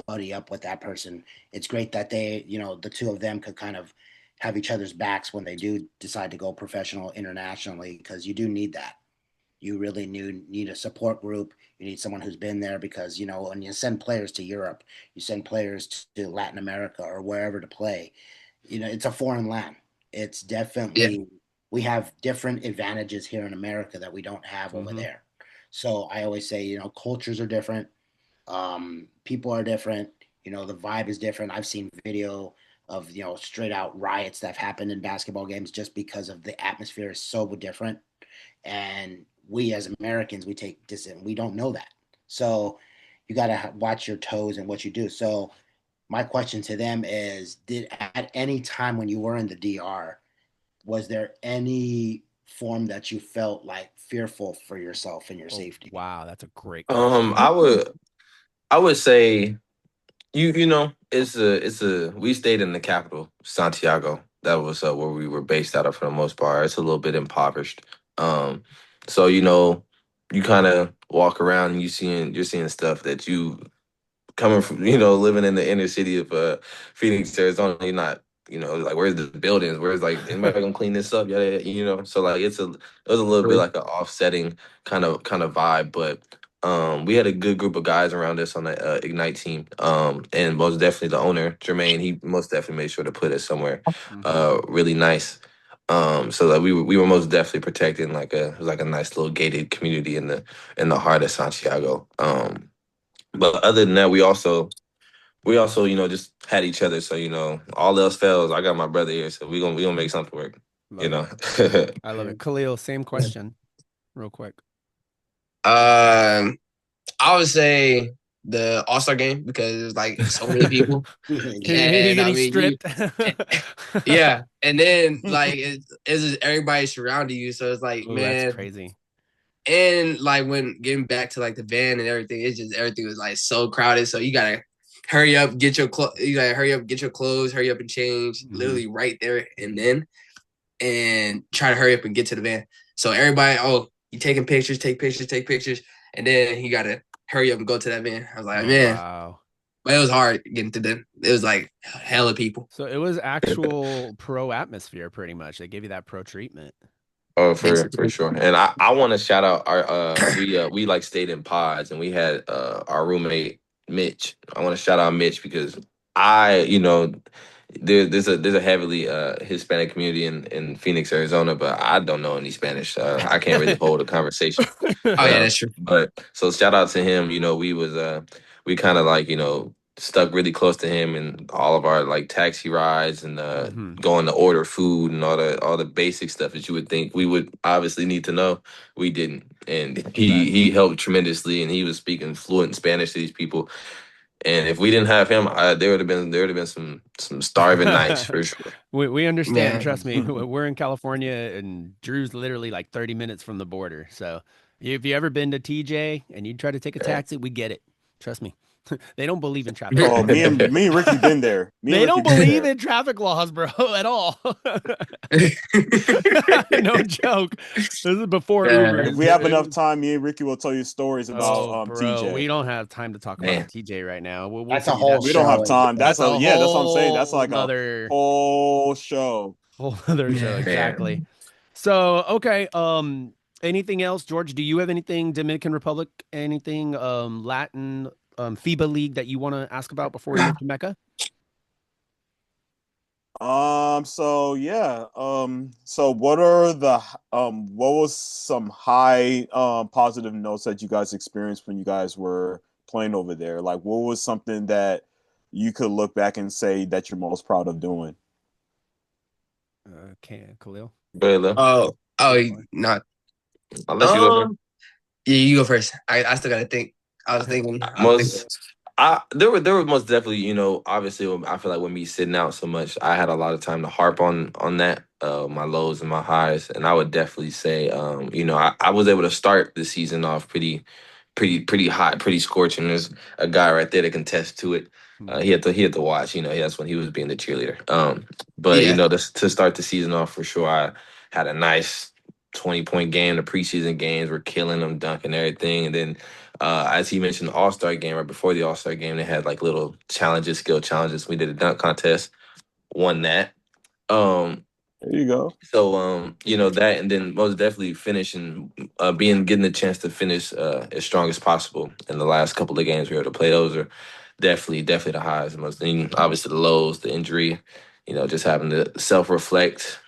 buddy up with that person. It's great that the two of them could kind of have each other's backs when they do decide to go professional internationally, because you do need that. You really need a support group. You need someone who's been there, because when you send players to Europe, you send players to Latin America or wherever to play. It's a foreign land. It's yeah, definitely, we have different advantages here in America that we don't have over Mm-hmm. there. So I always say, cultures are different. People are different. The vibe is different. I've seen video of straight out riots that have happened in basketball games just because of the atmosphere is so different. And we as Americans, we take this and we don't know that. So you got to watch your toes and what you do. So my question to them is, did at any time when you were in the DR, was there any form that you felt like fearful for yourself and your Oh, safety? wow, that's a great question. I would say it's a we stayed in the capital, Santiago. That was where we were based out of for the most part. It's a little bit impoverished. Um, so you kind of walk around and you're seeing stuff that you coming from, living in the inner city of Phoenix, Arizona. You're not, like, where's the buildings? Where's, like, anybody gonna clean this up? Yeah, yeah, So like it was a little bit like an offsetting kind of vibe, but we had a good group of guys around us on the Ignite team. And most definitely the owner, Jermaine, he most definitely made sure to put us somewhere Mm-hmm. really nice. So that we were most definitely protecting it was like a nice little gated community in the heart of Santiago. But other than that, we also we also, just had each other. So, all else fails, I got my brother here. So we gonna make something work. You Love know. it. I love it. Khalil, same question, real quick. Um, I would say the All-Star game because there's like so many people, You're and I getting mean you, stripped. yeah, and then like it's just everybody surrounding you, so it's like Oh, that's man, crazy. and like when getting back to like the van and everything, it's just everything was like so crowded, so you gotta hurry up, you gotta hurry up, get your clothes, hurry up and change, literally right there and then, and try to hurry up and get to the van. So everybody, oh, you taking pictures, take pictures, take pictures, and then you gotta hurry up and go to that van. I was like, Oh, man, wow. but it was hard getting to the. It was like hella people. So it was actual pro atmosphere, pretty much. They gave you that pro treatment. Oh, for Basically. sure. And I want to shout out our we like stayed in pods and we had our roommate Mitch. I want to shout out Mitch because I, there's a heavily Hispanic community in Phoenix, Arizona, but I don't know any Spanish. I can't really hold a conversation. Oh yeah, that's true. But so shout out to him. We kind of like, stuck really close to him and all of our like taxi rides and Mhm. going to order food and all the basic stuff that you would think we would obviously need to know. We didn't. And he helped tremendously and he was speaking fluent Spanish to these people. And if we didn't have him, there would have been some starving nights for sure. We understand. Yeah. Trust me. We're in California, and Drew's literally like 30 minutes from the border. So if you ever been to TJ and you try to take a taxi, we get it. Trust me. They don't believe in traffic Oh, laws. me and Ricky been there. They don't believe in traffic laws, bro, at all. No joke. This is before Yeah. Uber. If we have enough time, me and Ricky will tell you stories about Oh, bro, we TJ. don't have time to talk about Man. TJ right now. We'll That's a figure whole that. We don't have show. time. That's a That's what I'm saying. That's whole like a nother whole show. whole other show. Exactly. Man. So, okay. Anything else, George? Do you have anything Dominican Republic, anything Latin, FIBA League that you want to ask about before we move to Mecca? So yeah. So what was some high positive notes that you guys experienced when you guys were playing over there? Like what was something that you could look back and say that you're most proud of doing? Okay, Khalil. But Oh, not. I'll let you go first. Yeah, you go first. I still gotta think. I was thinking. Most there were most definitely, obviously I feel like with me sitting out so much, I had a lot of time to harp on that, my lows and my highs. And I would definitely say, I was able to start the season off pretty hot, pretty scorching. There's a guy right there that can test to it. He had to watch, that's when he was being the cheerleader. But Yeah. to start the season off for sure, I had a nice 20-point game. The preseason games were killing them, dunking everything, and then as he mentioned, the All Star game, right before the All Star game, they had like little challenges, skill challenges. We did a dunk contest, won that. Um, There you go. so that, and then most definitely finishing, getting the chance to finish as strong as possible in the last couple of games we were able to play. Those are definitely the highs. And most, and obviously the lows, the injury, just having to self reflect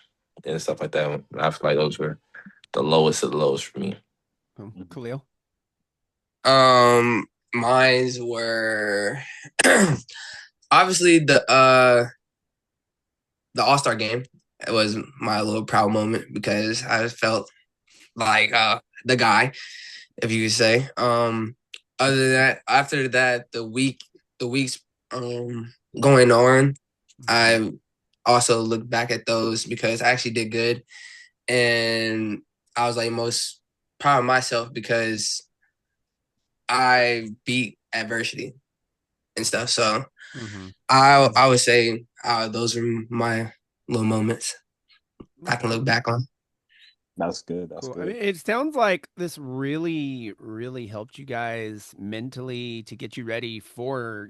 and stuff like that. I feel like those were the lowest of the lows for me. Khalil. Mines were obviously the All-Star game. It was my little proud moment because I felt like the guy, if you could say. Other than that, after that, the weeks going on, I also look back at those because I actually did good, and I was like most proud of myself because I beat adversity and stuff. So I would say those are my little moments I can look back on. That's good. That's Cool. I good. mean, it sounds like this really, really helped you guys mentally to get you ready for,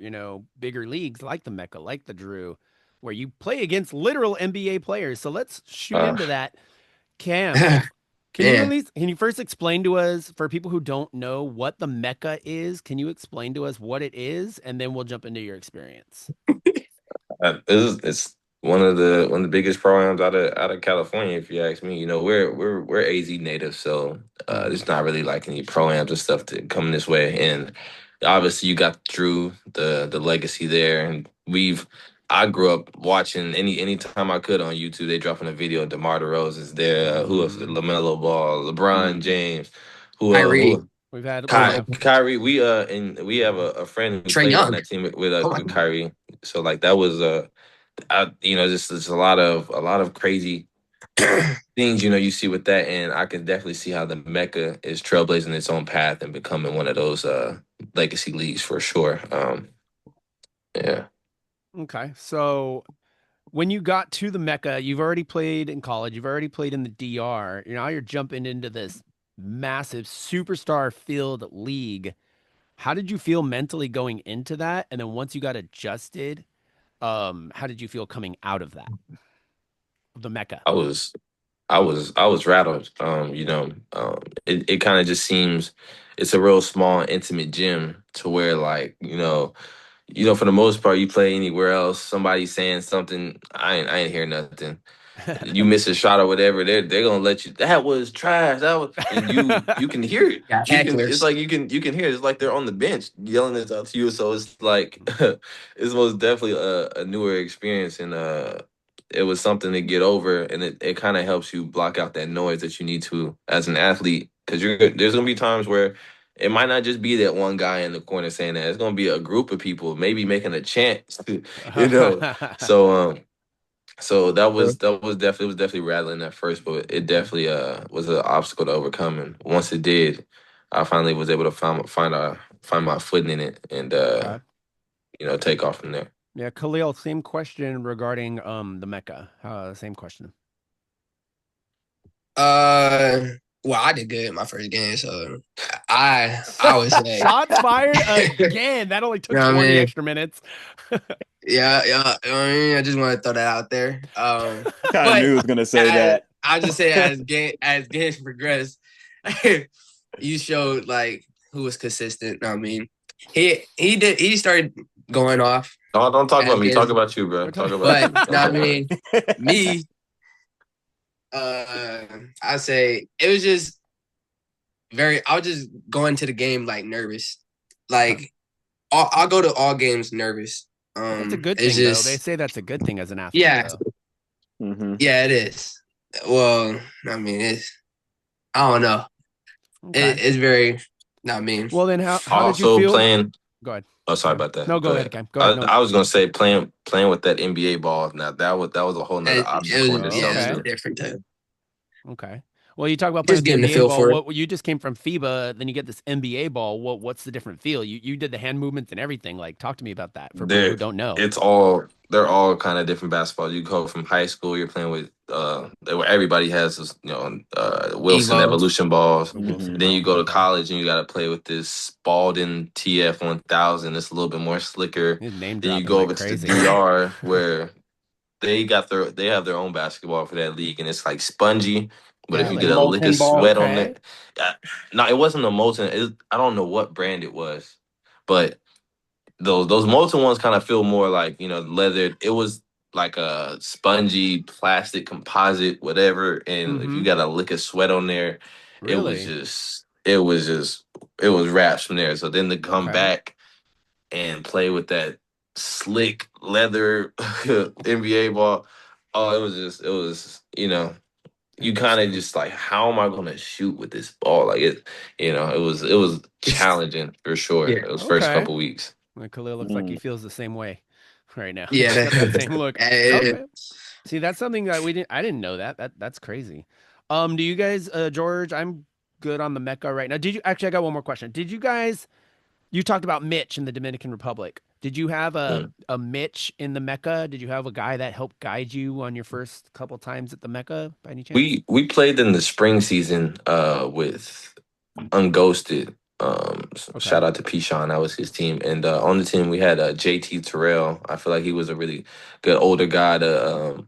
bigger leagues like the Mecca, like the Drew, where you play against literal NBA players. So let's shoot Uh, into that. Cam, Man, can you first explain to us, for people who don't know what the Mecca is, can you explain to us what it is? And then we'll jump into your experience. it's one of the biggest programs out of California, if you ask me. We're AZ native, so Mhm. there's not really like any programs and stuff to come this way. And obviously you got Drew, the legacy there, and I grew up watching anytime I could on YouTube. They dropping a video of DeMar DeRozan is there. Who else? Mhm. LaMelo Ball, LeBron Mm. James. Kyrie, Who? We've had yeah. Kyrie. And we have a friend who Trey played on Young. that team Oh my with Kyrie. So like that was just a lot of crazy God. things you see with that, and I can definitely see how the Mecca is trailblazing its own path and becoming one of those legacy leagues for sure. Yeah, Okay. So when you got to the Mecca, you've already played in college, you've already played in the DR. Now you're jumping into this massive superstar filled league. How did you feel mentally going into that? And then once you got adjusted, how did you feel coming out of that, of the Mecca? I was I was rattled. It kind of just seems it's a real small, intimate gym to where like for the most part, you play anywhere else, somebody saying something, I ain't hear nothing. You miss a shot or whatever, they're gonna let you. That was trash. That was, and you can hear it. Got You can. It's hecklers. like you can hear it. It's like they're on the bench yelling this out to you. So it's like it's most definitely a newer experience, and it was something to get over, and it kind of helps you block out that noise that you need to as an athlete, because there's gonna be times where it might not just be that one guy in the corner saying that. It's gonna be a group of people maybe making a chant, you know. So so that was definitely rattling at first, but it definitely was an obstacle to overcome. And once it did, I finally was able to find my footing in it and Okay. take off from there. Yeah, Khalil, same question regarding the Mecca. Same question. Uh, well, I did good in my first game, so I would say, Shots fired you again. That only took know what I 20 mean? extra minutes. Yeah, yeah. I just want to throw that out there. I But knew he was gonna say that. I'll just say as games progressed, you showed like who was consistent. I mean, he started going off Don't talk as about me. Talk games, about you, bro. We're Talk talking. about but you. Don't I talk about mean, me, I say it was just I was just going to the game like nervous. Like I'll go to all games nervous. That's a good It's thing, though. They just say that's a good thing as an athlete, yeah, though. Hmm. yeah, it is. Well, I mean, I don't know. Okay. It's very not mean. Well, then how did you also feel? playing. Go ahead. Oh, sorry about that. No, go Go ahead, ahead. Cam. Go ahead. No. I was gonna say playing with that NBA ball. Now that was a whole nother obstacle in It itself was Okay. a too. different type. Okay. Well, you talk about playing Just with the getting the NBA feel ball. for it. What you just came from FIBA, then you get this NBA ball. What's the different feel? You did the hand movements and everything. Like, talk to me about that for people who They're don't know. they're all kind of different basketball. You go from high school, you're playing with where everybody has this, Wilson Evo. Evolution balls. The Wilson Then you ball. go to Okay. college and you got to play with this Spalding TF 1000. It's a little bit more slicker. He's name Then you dropping go like over to the crazy. DR where they have their own basketball for that league, and it's like spongy. But if you get Really? a lick of Molten ball. sweat on Okay. it, no, it wasn't a molten. I don't know what brand it was, but those molten ones kind of feel more like leathered. It was like a spongy plastic composite, whatever. And if Mm-hmm. you got a lick of sweat on there, it was Really? just it was just it was wraps from there. So then to come Okay. back and play with that slick leather NBA ball. Oh, you kind of Interesting. just like, how am I gonna shoot with this ball? Like it was challenging for sure. Yeah. Those first Okay. couple weeks. Well, Khalil looks like he Mm. feels the same way right now. Yeah. He's got that same look. That, Okay. See, that's something that I didn't know that. That's crazy. Do you guys, George, I'm good on the Mecca right now. Did you actually I got one more question. Did you guys you talked about Mitch in the Dominican Republic. Did you have Mm. a Mitch in the Mecca? Did you have a guy that helped guide you on your first couple times at the Mecca by any chance? We played in the spring season with Unghosted. Okay. Shout out to Pishan, that was his team. And on the team we had JT Terrell. I feel like he was a really good older guy to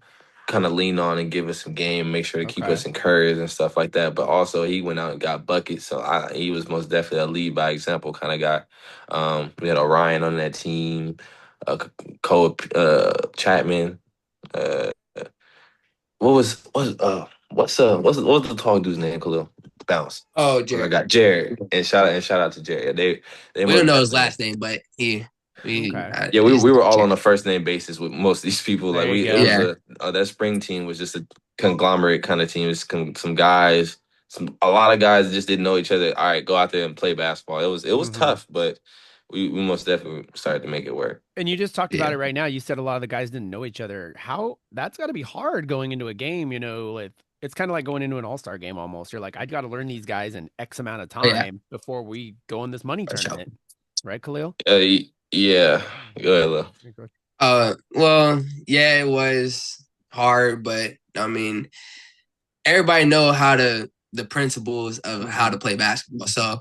kind of lean on and give us some game, make sure to keep Okay. us encouraged and stuff like that. But also he went out and got buckets, so he was most definitely a lead by example kind of guy. We had Orion on that team, Cole Chapman. Uh, what was what's what's the tall dude's name, Khalil? bounce. Oh, I Jared. got Jared, and shout out to Jared. They We don't most know his definitely. last name, but Okay. Yeah, we he's we were all on Jared. a first name basis with most of these people. Like There you it go. was Yeah. that spring team was just a conglomerate kind of team. It's some guys, a lot of guys that just didn't know each other. All right, go out there and play basketball. It was Mhm. tough, but we most definitely started to make it work. And you just talked about Yeah. it right now. You said a lot of the guys didn't know each other. How that's got to be hard going into a game, it's kind of like going into an all-star game almost. You're like, I got to learn these guys in X amount of Yeah. time before we go in this money For sure. tournament. Right, Khalil? Yeah, go ahead, Lil. Well, yeah, it was hard, but I mean, everybody know the principles of how to play basketball. So,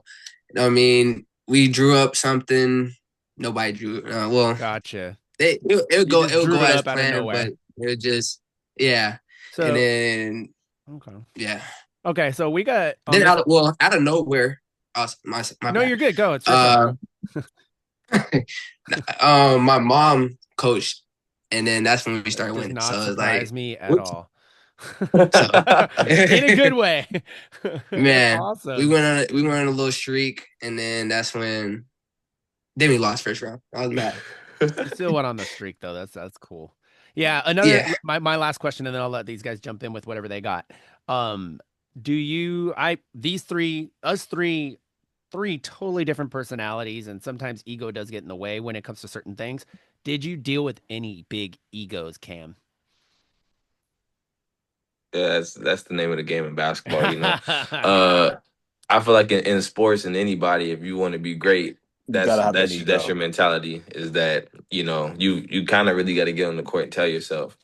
I mean, we drew up something. Nobody drew. Well, Gotcha. it You would just drew go it as up out of planned, but nowhere. it just yeah. And So, then okay. yeah. Okay, so we got on Then this. out of nowhere, my No, bad. you're good. Go. It's your show. My mom coached, and then that's when we started Does winning. not So it's surprise like, me at whoops. all. So In a good way. That's man, awesome. we went on a little streak, and then that's when we lost first round. I was mad. You still went on the streak though. That's cool. Yeah, another Yeah. my last question, and then I'll let these guys jump in with whatever they got. Do you these three, us three totally different personalities, and sometimes ego does get in the way when it comes to certain things. Did you deal with any big egos, Cam? Yeah, that's the name of the game in basketball. I feel like in sports and anybody, if you want to be great, You gotta have an that's ego. your mentality. Is that you kind of really got to get on the court and tell yourself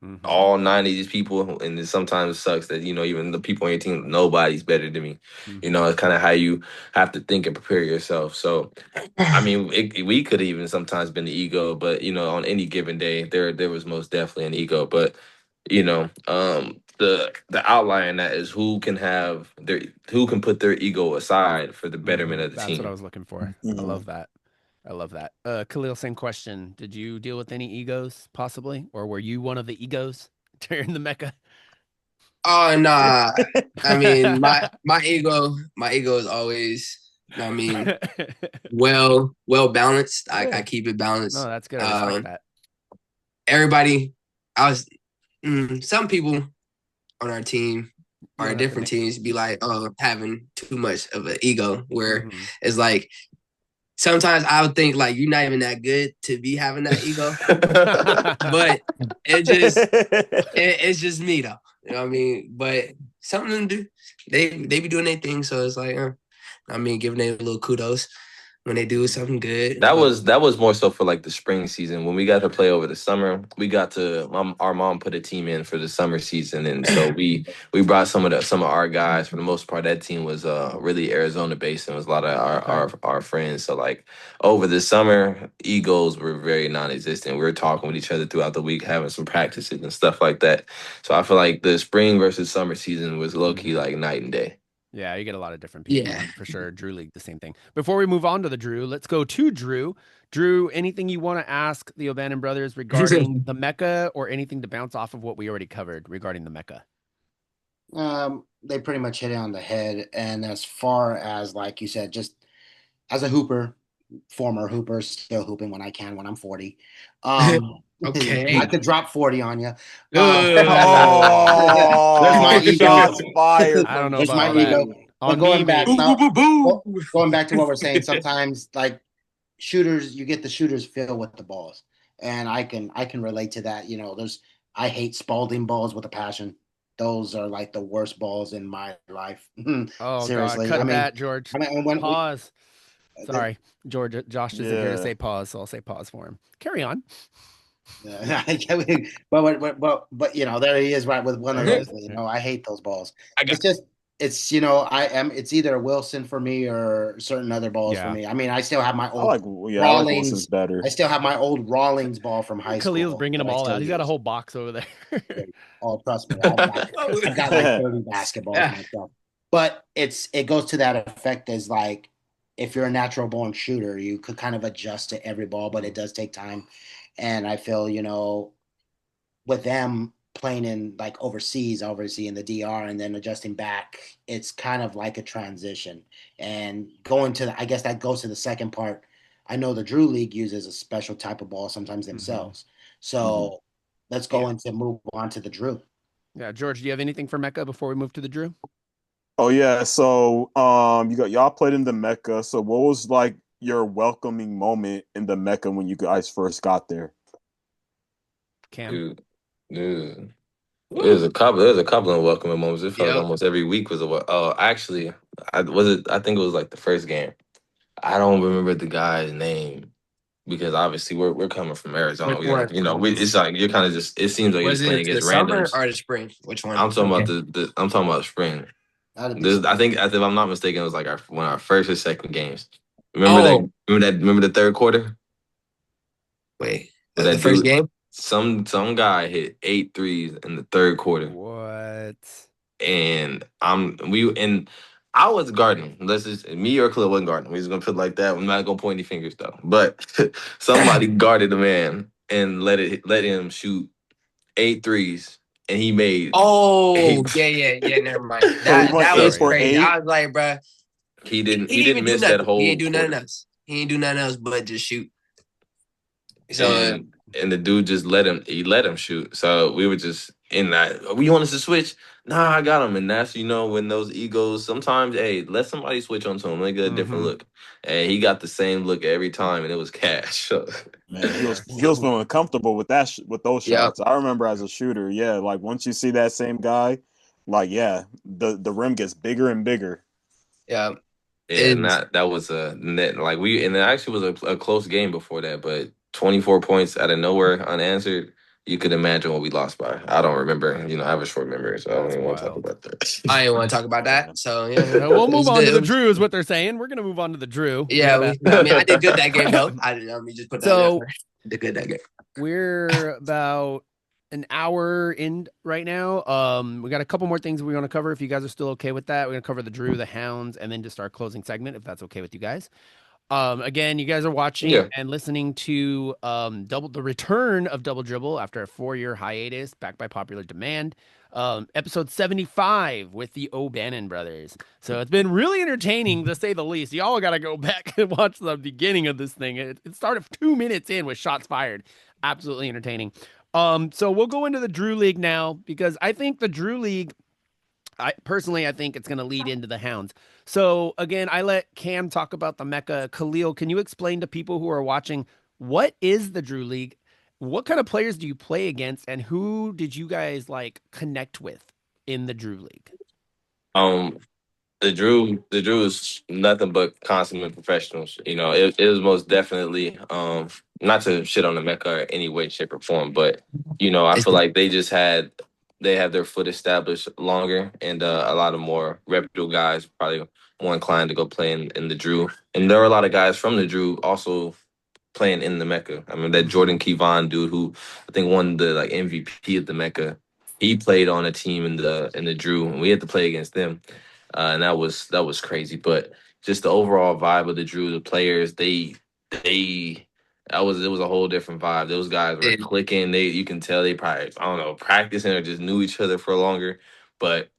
Mhm. all 90 of these people, and it sometimes sucks that even the people on your team, nobody's better than me. Mhm. It's kind of how you have to think and prepare yourself. So I mean, we could even sometimes been the ego, but on any given day, there was most definitely an ego. But the outlier in that is who can put their ego aside for the betterment Mhm. of the That's what I team. was looking for. I Mhm. love that. I love that. Khalil, same question. Did you deal with any egos, possibly, or were you one of the egos during the Mecca? Oh nah. I mean, my ego is always. I mean, well balanced. I Good. keep it No, balanced. that's good. I respect that. Everybody, I was. Some people on our team You or don't have to different name. teams be like, oh, having too much of an ego, where Mhm. it's like sometimes I would think like you're not even that good to be having that ego, but it's just me though. You know what I mean? But some of them do. They be doing their thing, so it's like, I mean, giving them a little kudos when they do something good. That was more so for like the spring season when we got to play over the summer. Our mom put a team in for the summer season, and so we brought some of our guys. For the most part, that team was really Arizona based, and was a lot of our Okay. our friends. So like over the summer, egos were very non-existent. We were talking with each other throughout the week, having some practices and stuff like that. So I feel like the spring versus summer season was low key Mhm. like night and day. Yeah, you get a lot of different people Yeah. for sure. Drew League, the same thing. Before we move on to the Drew, let's go to Drew. Drew, anything you want to ask the Obannon brothers regarding the Mecca, or anything to bounce off of what we already covered regarding the Mecca? They pretty much hit it on the head. And as far as, like you said, just as a hooper, former hooper, still hooping when I can, when I'm 40. I Okay. could drop 40 on you. There's my Oh, ego. shots fired I don't from know There's about my all that. ego. Drew. But On me, going back Boo, maybe. boo, now, boo, boo. going back to what we're saying, sometimes like shooters, you get the shooters feel with the balls, and I can relate to that. I hate Spalding balls with a passion. Those are like the worst balls in my life. Oh God, Seriously, I cut mean, that, George. when Pause. the, Sorry, George. Josh isn't here to Yeah. say pause, so I'll say pause for him. Carry on. but there he is, right, with one of There he those. is. I hate those balls. I got It's just it's either Wilson for me or certain other balls for Yeah. me. I mean, I still have my old I like Wilson's Rawlings. better. I still have my old Rawlings ball from high Khalil's school bringing that them I all still out. He's got a use. whole box over there. Oh, trust me, I've got like 30 basketballs yeah. myself. But it goes to that effect as like if you're a natural born shooter, you could kind of adjust to every ball, but it does take time. And I feel, with them, playing in like overseas, obviously in the DR, and then adjusting back, it's kind of like a transition. And going to, I guess that goes to the second part. I know the Drew League uses a special type of ball sometimes themselves. So let's go into move on to the Drew. Yeah, George, do you have anything for Mecca before we move to the Drew? Oh yeah, so you got y'all played in the Mecca. So what was like your welcoming moment in the Mecca when you guys first got there? Cam? Dude, dude. There's a couple of welcoming moments. It felt like Yep. almost every week was actually, I think it was like the first game. I don't remember the guy's name because obviously we're coming from Arizona. Which one? It's like you're kind of just. It seems like you're Was just playing it the against summer randoms. or the spring? Which one? I'm talking about Okay. I'm talking about spring. That'd be I think if I'm not mistaken, it was like one of our first or second games. Remember that? Oh, Remember the third quarter? wait. Where The that first dude, game? some guy hit 8 threes in the third quarter, What? and I was guarding. Let's just me or Khalil wasn't guarding. We just gonna put it like that. I'm not gonna point any fingers though. But somebody guarded the man and let him shoot 8 threes, and he made Oh, eight. yeah. Never mind. So he That went that eight was for crazy. Crazy. eight. I was like, bro, He he didn't. He didn't didn't even do miss that nothing. He whole ain't do nothing quarter. else. He ain't do nothing else but just shoot. So and the dude just let him shoot. So we were just in that. We want us to switch. Nah, I got him. And that's when those egos sometimes. Hey, let somebody switch onto him. Let get a different look. And he got the same look every time, and it was cash. Man, he was feeling comfortable with with those yeah, shots. I remember as a shooter, yeah, like once you see that same guy, like yeah, the rim gets bigger and bigger. yeah. Yeah, and It's that was a net like and it actually was a close game before that, but 24 points out of nowhere unanswered. You could imagine what we lost by. I don't remember. I have a short memory, so I don't That's even want to talk wild. about that. I didn't want to talk about Yeah. that. So yeah, We'll it move was on good. to the Drew, is what they're saying. We're gonna move on to the Drew. We Yeah, got I mean, I did good that game though. Let me just put that out So there. I did good that game. we're about an hour in right now. We got a couple more things we want to cover. If you guys are still okay with that, we're gonna cover the Drew, the Hounds, and then just our closing segment, if that's okay with you guys. Again, you guys are watching Yeah. and listening to the return of Double Dribble after a 4-year hiatus, backed by popular demand. Episode 75 with the Obannon brothers. So it's been really entertaining to say the least. Y'all got to go back and watch the beginning of this thing. It started 2 minutes in with shots fired. Absolutely entertaining. So we'll go into the Drew League now because I think the Drew League, I think it's going to lead into the Hounds. So again, I let Cam talk about the Mecca. Khalil, can you explain to people who are watching what is the Drew League? What kind of players do you play against, and who did you guys like connect with in the Drew League? Um, the Drew is nothing but consummate professionals. It was most definitely not to shit on the Mecca in any way, shape, or form, but I It's feel like they have their foot established longer, and a lot of more reputable guys probably more inclined to go play in the Drew. And there are a lot of guys from the Drew also playing in the Mecca. I mean that Jordan Kevon dude who I think won the like MVP of the Mecca. He played on a team in the Drew, and we had to play against them, and that was crazy. But just the overall vibe of the Drew, the players, they it was a whole different vibe. Those guys were it, clicking. You can tell they probably I don't know practicing or just knew each other for longer, but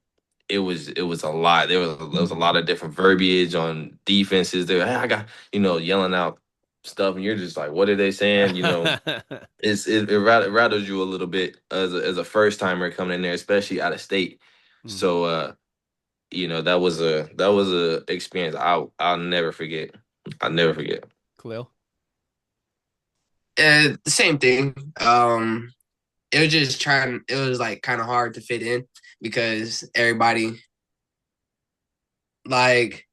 it was a lot. There was a lot of different verbiage on defenses. Hey, I got yelling out stuff, and you're just like, what are they saying? It rattles you a little bit as a first timer coming in there, especially out of state. So that was a experience I'll never forget. I'll never forget. Khalil. the same thing. It was just trying. It was like kind of hard to fit in because everybody like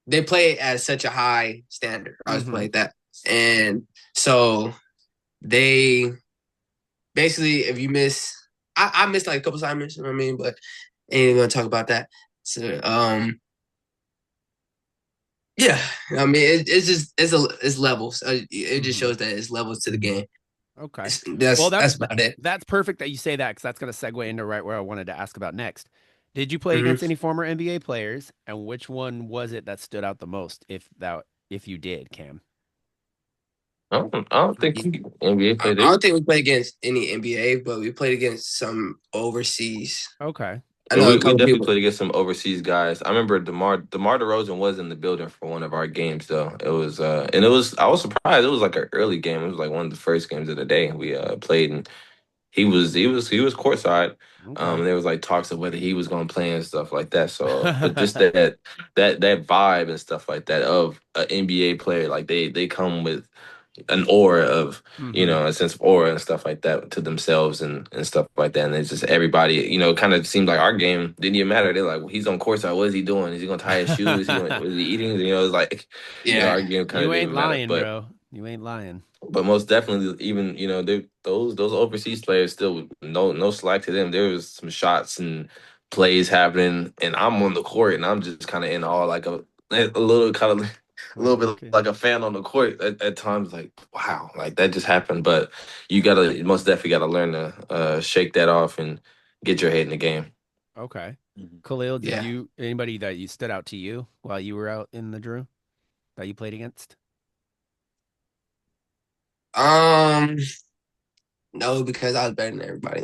they play at such a high standard. I was like that, and so they basically, if you miss, I missed like a couple assignments. You know what I mean? But ain't even gonna talk about that. So, yeah, I mean, it's levels. It just shows that it's levels to the game. Okay. Well, That's about it. That's perfect that you say that because that's going to segue into right where I wanted to ask about next. Did you play Mhm. against any former NBA players, and which one was it that stood out the most? If you did, Cam. I don't think NBA I played it. don't think we played against any NBA, but we played against some overseas. Okay. I Yeah, know a we couple definitely people. played against some overseas guys. I remember DeMar DeRozan was in the building for one of our games though. It was and it was I was surprised. It was like an early game. It was like one of the first games of the day we played, and he was courtside. Okay. There was like talks of whether he was going to play and stuff like that. So, but just that vibe and stuff like that of an NBA player, like they come with an aura of Hmm. a sense of aura and stuff like that to themselves and stuff like that. And it's just everybody, kind of seemed like our game didn't even matter. They're like, well, he's on courtside. What is he doing? Is he going to tie his shoes? Is he eating? It's like, Yeah. our game kind of You didn't ain't even matter. lying, But bro. You ain't lying. most definitely, even those overseas players still no slack to them. There was some shots and plays happening, and I'm on the court, and I'm just kind of in awe, like a little kind of a little bit Okay. like a fan on the court at times. Like wow, like that just happened. But you most definitely gotta learn to shake that off and get your head in the game. Okay. Mhm. Khalil, Yeah. anybody that you stood out to you while you were out in the Drew that you played against? No, because I was better than everybody.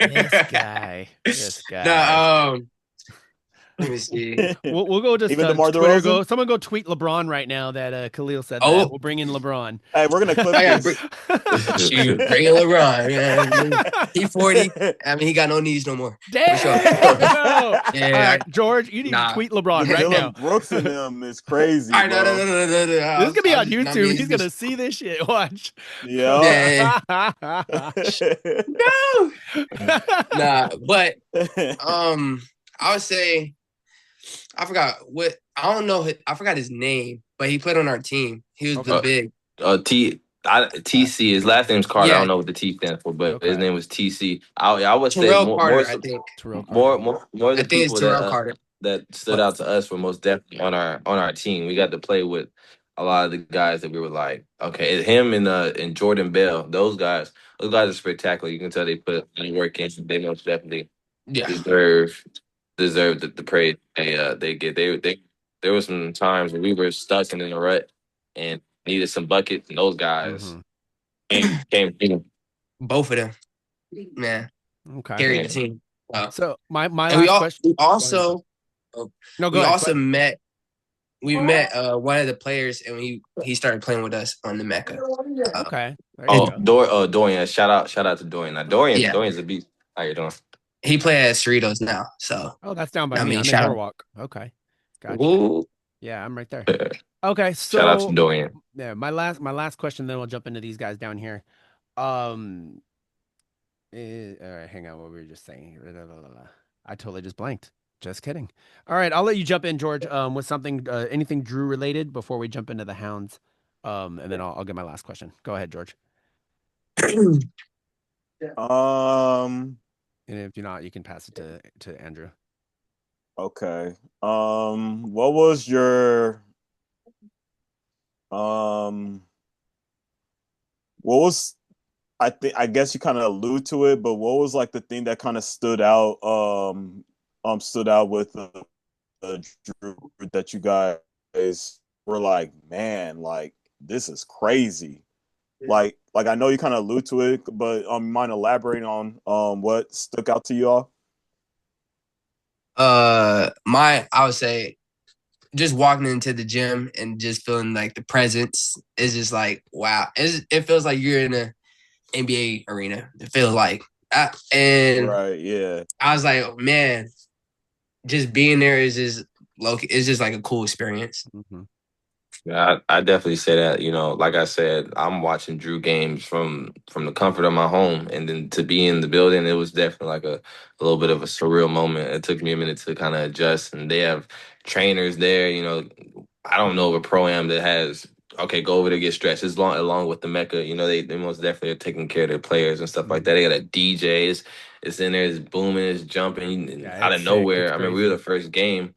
This guy. This No, guy. let me see. We'll go just Even DeMar Twitter. DeRozan. Someone go tweet LeBron right now that Khalil said that. Oh, We'll bring in LeBron. Hey, we're gonna clip I gotta this. shoot, bring in LeBron. Man. He 40. I mean, he got no knees no more. Damn. For sure. All Yeah, right, George, you need to nah. tweet The LeBron right now. Dylan Brooks in them is crazy, All right, no, no, bro. no, no, no, no. This is gonna be on I YouTube. mean, He's gonna see this shit. Watch. Yeah. yeah, no, nah. But I would say I forgot what I don't know. I forgot his name, but he played on our team. He was the Okay. big. TC. His last name's Carter. I Yeah, don't know what the T stands for, but his Okay. name was TC. I would say Terrell more Carter, I so think. Terrell Carter. more of I the think it's people that Terrell Carter. that stood But out to us were most definitely on our team. We got to play with a lot of the guys that we were like, okay, him and Jordan Bell. Those guys are spectacular. You can tell they put any work in. They most definitely yeah, deserve the praise they get. They there were some times when we were stuck in a rut and needed some buckets, and those guys Hmm. came through. both of them, man, Okay. carried Yeah. the team. So my And last question. we Go ahead. also No, go we ahead. also met one of the players, and he started playing with us on the Mecca. Okay. There you And go. Dorian. Shout out to Dorian. Now yeah, Dorian's a beast. How you doing? he played at Cerritos now. So Oh, that's down by I me. mean, I'm in shout out. Norwalk. Okay. Gotcha. Ooh, Yeah, I'm right there. Uh, Okay, Shout out to so Dorian. yeah, my last question, then we'll jump into these guys down here. Um, all right, hang on, what we were just saying. I totally just blanked. Just kidding. All right, I'll let you jump in, George, with something, anything Drew related before we jump into the Hounds. And then I'll get my last question. Go ahead, George. Um. And if you're not, you can pass it to Andrew. Okay. What was your um? What was I guess you kind of allude to it, but what was like the thing that kind of stood out with the Drew that you guys were like, man, like this is crazy. Like I know you kind of allude to it, but mind elaborating on what stuck out to you all? I would say just walking into the gym and just feeling like the presence is just like wow. It feels like you're in a NBA arena. It feels like, and Right, yeah. I was like, man, just being there is just it's just like a cool experience. Mm-hmm. Yeah, I definitely say that. Like I said, I'm watching Drew games from the comfort of my home, and then to be in the building, it was definitely like a little bit of a surreal moment. It took me a minute to kind of adjust, and they have trainers there. I don't know of a pro-am that has okay, go over there get stretched. It's along with the Mecca. They most definitely are taking care of their players and stuff like that. They got a DJ. It's in there. It's booming. It's jumping. And Yeah, out it's of sick. nowhere, It's I mean, we were crazy. the first game.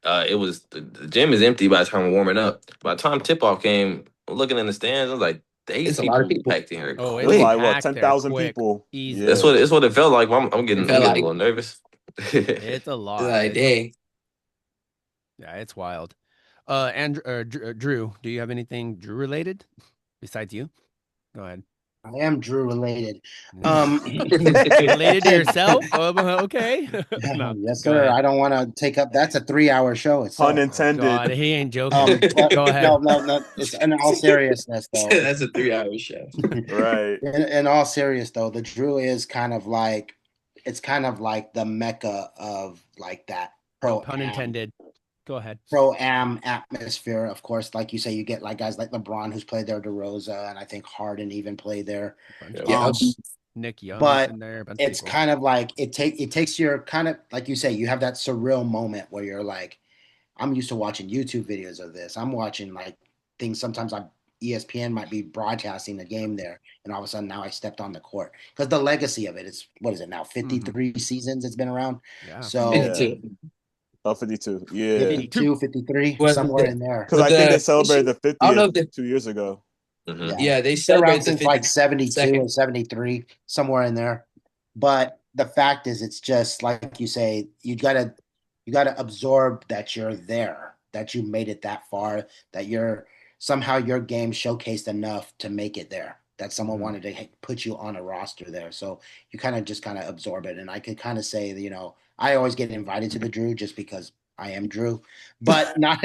It was the gym is empty by the time we're warming up. By the time tip off came, looking in the stands, I was like, these It's a lot of people people. packed in here Oh, It was it's quick. like what, packed there 10,000 quick, people? That's Yeah. easily. what it felt like. I'm It getting felt a like little nervous. It's a lot. like dang. Yeah, it's wild. Andrew, Drew, do you have anything Drew related besides you? Go ahead. I am Drew related. Related to yourself? Okay. No, Yes, go sir. ahead. I don't want to take up. That's a 3-hour show Pun itself. intended. God, he ain't joking. But Go ahead. no. It's in all seriousness though. That's a 3-hour show. Right. In all serious though, the Drew is kind of like it's kind of like the mecca of like that No pro pun intended. Go ahead. pro-am atmosphere. Of course, like you say, you get like guys like LeBron who's played there, DeRosa, and I think Harden even played there. Bunch of Yeah. people. Nick Young's But in there. A bunch of it's people. kind of like it takes your kind of like you say, you have that surreal moment where you're like, I'm used to watching YouTube videos of this. I'm watching like things sometimes on ESPN might be broadcasting the game there, and all of a sudden now I stepped on the court because the legacy of it is what is it now? 53 seasons it's been around. Yeah. So Yeah. 52. Yeah. 52, 53, Well, somewhere in there. Because I think they celebrated the I don't know if 50th they, 2 years ago. Yeah. yeah, they They're around celebrate the since like 72 52nd. or 73, somewhere in there. But the fact is, it's just like you say, you gotta absorb that you're there, that you made it that far, that you're somehow your game showcased enough to make it there, that someone Mhm. wanted to put you on a roster there. So you kind of absorb it. And I could kind of say that, I always get invited to the Drew just because I am Drew, but not,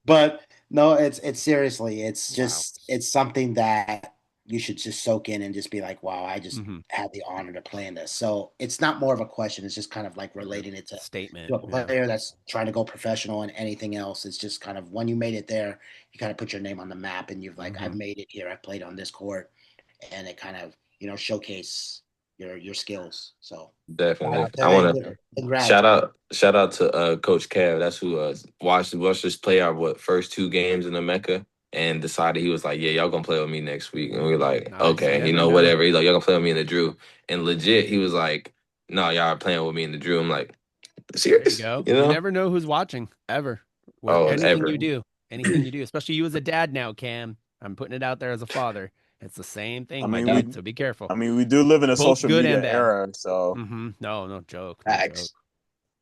but no, it's seriously, it's Wow. just, it's something that you should just soak in and just be like, wow, I just Mhm. had the honor to play in this. So it's not more of a question. It's just kind of like relating it to Statement. a Yeah. player that's trying to go professional and anything else. It's just kind of when you made it there, you kind of put your name on the map and you've like, I've Mhm. made it here. I played on this court, and it kind of showcase your skills. So Definitely. I hey, want to congrats. shout out to Coach Cav. That's who watched us play our first 2 games in the Mecca and decided he was like, yeah, y'all gonna play with me next week. And we were like, Nice. okay, You never know. whatever. He's like, y'all gonna play with me in the Drew. And legit, he was like, no, y'all are playing with me in the Drew. I'm like, There you serious? go. You You know? never know who's watching ever. With Oh, anything ever. you do. Anything you do. Especially you as a dad now, Cam. I'm putting it out there as a father. It's the same thing, I my mean, dude. So be careful. we do live in a Both social good media and bad. era, so No, no joke. No joke. Facts.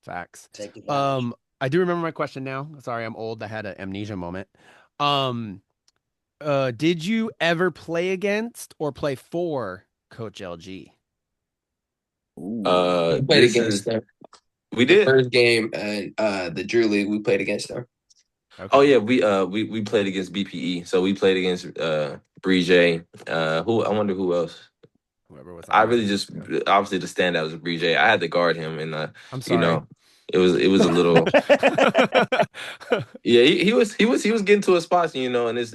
Facts. Take advantage. I do remember my question now. Sorry, I'm old. I had an amnesia moment. Did you ever play against or play for Coach LG? Ooh. We played This against is them. we The did. first game and the Drew League, we played against them. Okay. Oh yeah, we played against BPE. So we played against Bree. Who I wonder who else. Whoever was on I that really team. just Yeah. obviously the standout was Bree. I had to guard him, and I'm you sorry. know, it was a little. Yeah, he was getting to a spot, and it's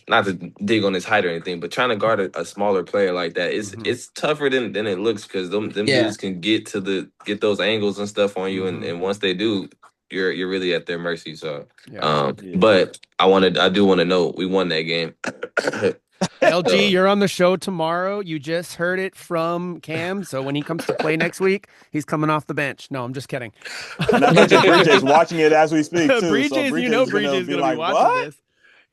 not to dig on his height or anything, but trying to guard a smaller player like that, Mhm. it's tougher than it looks because them Yeah. dudes can get those angles and stuff on you, Mhm. and once they do, you're really at their mercy. So, Yeah. Yeah. but I do want to know we won that game. LG, So, you're on the show tomorrow. You just heard it from Cam. So when he comes to play next week, he's coming off the bench. No, I'm just kidding. and I bet you Bridget's watching it as we speak too. So Bridget's, Bridget's gonna Bridget's be gonna be like, watching "What?" this.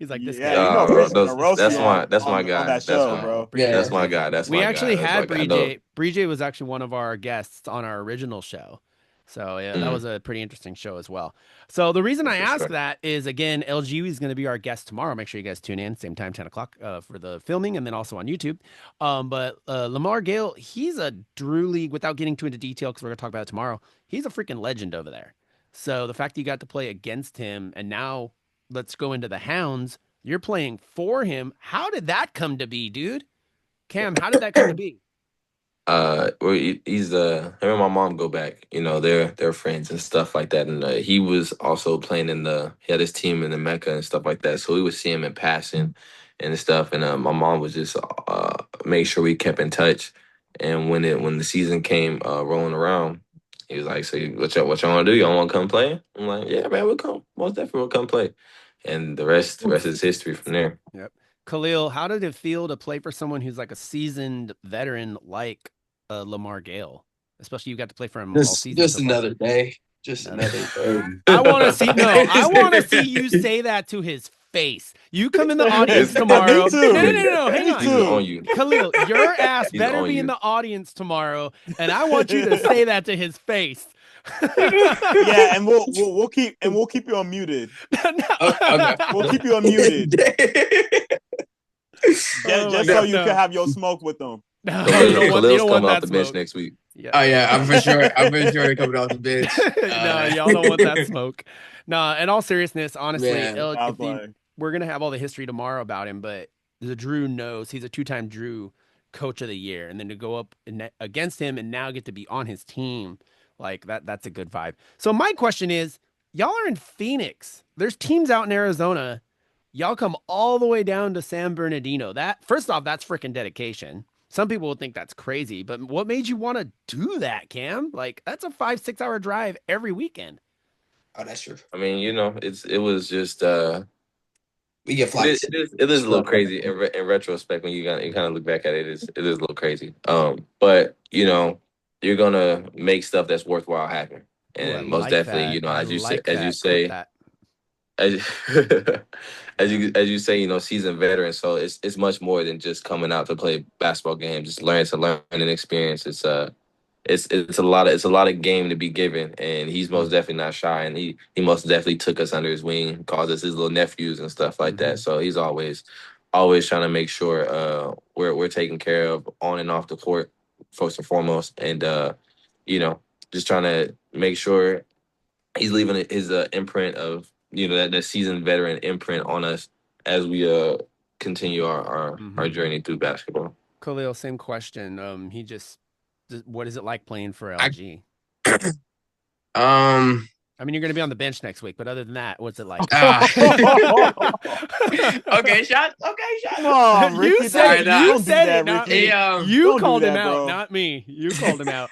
He's like, this Yeah, guy. Bridget's gonna roast you that's my on guy. that That's show, my bro. Bridget. that's my guy. That's We my actually guy. That's had my guy. I know. Bridget was actually one of our guests on our original show. So yeah, that Mhm. was a pretty interesting show as well. So the reason I For ask sure. that is again, LG is going to be our guest tomorrow. Make sure you guys tune in, same time, 10 o'clock for the filming, and then also on YouTube. But Lamar Gale, he's a Drew League. Without getting too into detail, because we're going to talk about it tomorrow. He's a freaking legend over there. So the fact that you got to play against him, and now let's go into the Hounds. You're playing for him. How did that come to be, dude? Cam, how did that come to be? He's him and my mom go back. They're friends and stuff like that. And he was also playing he had his team in the Mecca and stuff like that. So we would see him in passing and stuff. And my mom was just make sure we kept in touch. And when the season came rolling around, he was like, "So what y'all want to do? Y'all want to come play?" I'm like, "Yeah, man, we'll come. Most definitely, we'll come play." And the rest is history from there. Yep. Khalil, how did it feel to play for someone who's like a seasoned veteran like Lamar Gale? Especially you got to play for him all season Just so far. another day. Just Another another day. I want to see I want to see you say that to his face. You come in the audience Me tomorrow. too. No, hang Me on. He's too. on you. Khalil, your ass He's better on be in you. the audience tomorrow, and I want you to say that to his face. Yeah, and we'll keep you unmuted. Okay. We'll keep you unmuted. Oh my Just God, so you no. can have your smoke with them. No, you Khalil's don't want coming off that the bench smoke. next week. Yeah. Oh yeah, I'm for sure. I'm for sure coming off the bench. No, y'all don't want that smoke. No, in all seriousness, honestly, Man, I was like, we're gonna have all the history tomorrow about him, but the Drew knows he's a two-time Drew Coach of the Year, and then to go up against him and now get to be on his team, like that's a good vibe. So my question is, y'all are in Phoenix. There's teams out in Arizona. Y'all come all the way down to San Bernardino. That first off, that's freaking dedication. Some people would think that's crazy, but what made you want to do that, Cam? Like that's a 5-6 hour drive every weekend. oh, that's true. I mean, it was just We get flights. it is a little crazy in retrospect when you kind of look back at it. It is a little crazy. But you're gonna make stuff that's worthwhile happen, Ooh, I and most like definitely, that. I like as you that. Clip say, that. as as you say, seasoned veteran. So it's much more than just coming out to play basketball games. It's learn an experience. It's a lot of game to be given, and he's most definitely not shy, and he most definitely took us under his wing, calls us his little nephews and stuff like that. So he's always trying to make sure we're taken care of on and off the court first and foremost, and you know just trying to make sure he's leaving his imprint of that seasoned veteran imprint on us as we continue our journey through basketball. Khalil, same question. What is it like playing for I LG? um I mean, you're going to be on the bench next week, but other than that, what's it like? okay, shot. Okay, shot. come on, Ricky. You said it. You Don't do said that, it, not Ricky. me. You Don't do called him that, out, bro. not me. You called him out.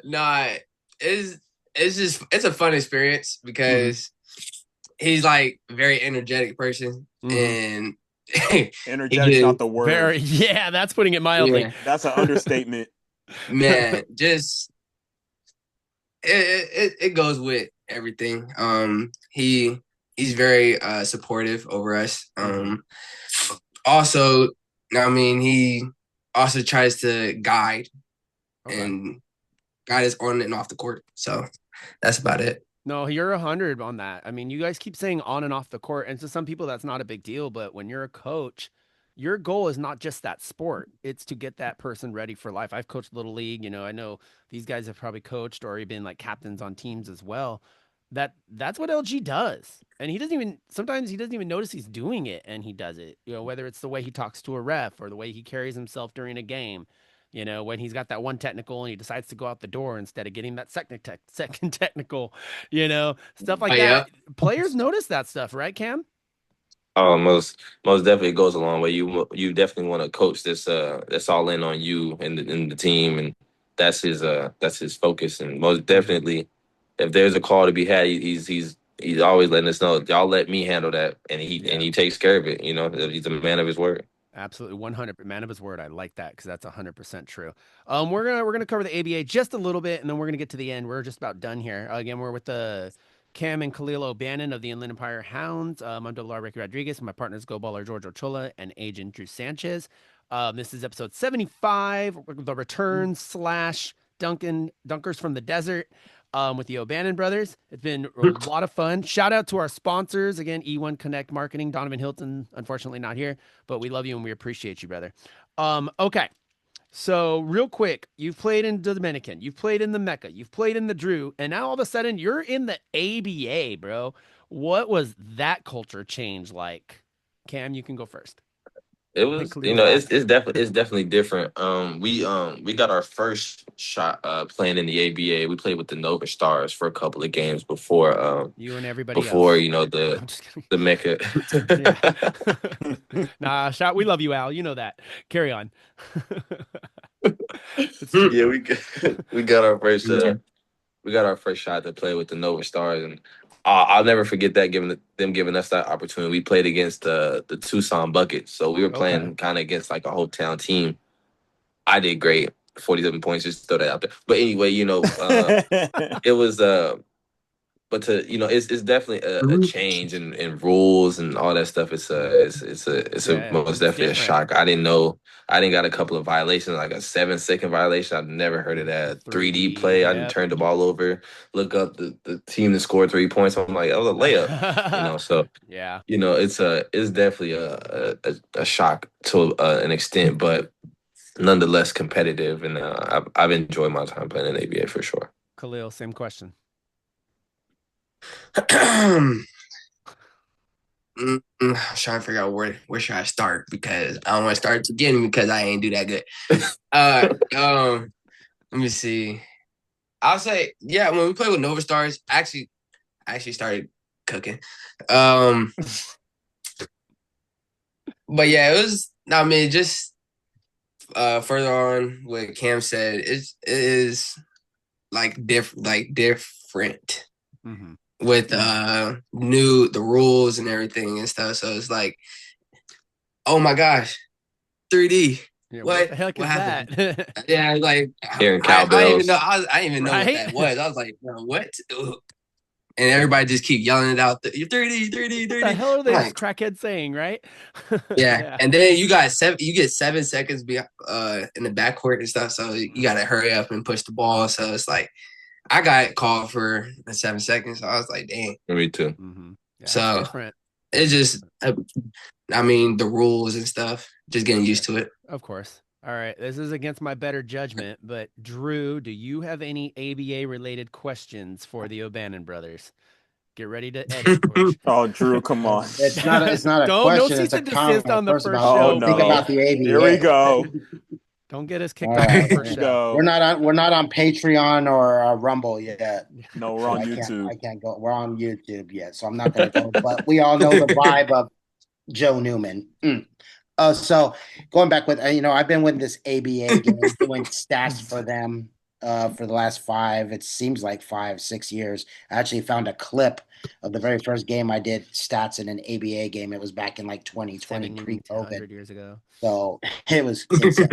Nah, it's a fun experience because he's like very energetic person and Energetic's not the word. Yeah, that's putting it mildly. Yeah. That's an understatement. Man, just it goes with everything. He's very supportive over us. Also, I mean, he also tries to guide and guide us on and off the court. So that's about it. No, you're 100 on that. I mean, you guys keep saying on and off the court, and to some people that's not a big deal, but when you're a coach, your goal is not just that sport. It's to get that person ready for life. I've coached little league, I know these guys have probably coached or been like captains on teams as well. That's what LG does. And sometimes he doesn't even notice he's doing it and he does it. Whether it's the way he talks to a ref or the way he carries himself during a game. When he's got that one technical and he decides to go out the door instead of getting that second technical, stuff like that. Yeah. Players notice that stuff, right, Cam? Oh, most definitely goes a long way. You definitely want to coach that's all in on you and the team, and that's his focus. And most definitely, if there's a call to be had, he's always letting us know. Y'all let me handle that, and he takes care of it. He's a man of his word. Absolutely, 100 man of his word. I like that because that's 100% true. We're gonna cover the ABA just a little bit, and then we're gonna get to the end. We're just about done here. Again, we're with the Cam and Khalil Obannon of the Inland Empire Hounds. I'm Double R. Ricky Rodriguez. My partners Go Baller George Ochoa and Agent Drew Sanchez. This is episode 75, the return slash Dunkers from the Desert. With the Obannon brothers. It's been a lot of fun. Shout out to our sponsors. Again, E1 Connect Marketing, Donovan Hilton, unfortunately not here, but we love you and we appreciate you, brother. Okay. So real quick, you've played in the Dominican, you've played in the Mecca, you've played in the Drew, and now all of a sudden you're in the ABA, bro. What was that culture change like? Cam, you can go first. It was, it's definitely different. We got our first shot playing in the ABA. We played with the Nova Stars for a couple of games before you and everybody else. The Mecca. Nah, shot. We love you, Al. You know that. Carry on. Yeah, we got our first shot to play with the Nova Stars, and I'll never forget that them giving us that opportunity. We played against the Tucson Buckets, so we were playing kind of against like a whole town team. I did great, 47 points. Just throw that out there. But anyway, it was but it's definitely a change in rules and all that stuff. It's a Yeah, most it's definitely a different. shock. I didn't know. I didn't got a couple of violations, like a 7-second violation. I've never heard of that. 3D 3D, play. I didn't yep. turn the ball over. Look up the team that scored 3 points. I'm like, oh, a layup. So Yeah. it's definitely a shock to an extent, but nonetheless competitive. And I've enjoyed my time playing in the ABA for sure. Khalil, same question. I was trying to figure out where should I start because I don't want to start again because I ain't do that good. Let me see. I'll say, yeah, when we played with Nova Stars, I actually started cooking. But yeah, it was. I mean, just further on what Cam said, it is like different Mm-hmm. with new the rules and everything and stuff. So it's like, oh my gosh, 3D. Yeah, what What the heck is happened? that? Yeah, like Hearing I didn't even cowbells. know. I didn't even know what that Right? was. I was like, what? Ugh. And everybody just keep yelling it out. You're 3D, 3D, What the 3D. hell are I'm these like, crackheads saying, right? yeah. Yeah. And then you got seven. You get 7 seconds in the backcourt and stuff. So you got to hurry up and push the ball. So it's like I got called for 7 seconds. So I was like, dang. Me too. Mm-hmm. Yeah, it's So different. it's just, I mean, the rules and stuff. Just getting used to it. Of course. All right. This is against my better judgment, but Drew, do you have any ABA related questions for the Obannon brothers? Get ready to edit. Oh, Drew, come on. It's not a Don't no question. It's cease a and desist comment. on the First of first all, Oh show, think no. about please. the Here we ABA. go. Don't get us kicked All off the right. first Here we show. go. We're not on Patreon or Rumble yet. No, we're So on I YouTube. can't go. We're on YouTube yet, so I'm not going to go. But we all know the vibe of Joe Newman. So going back with I've been with this ABA game doing stats for them for the last it seems like 5-6 years. I actually found a clip of the very first game I did stats in an ABA game. It was back in like 2020 pre-COVID. 700 years ago. So it was insane.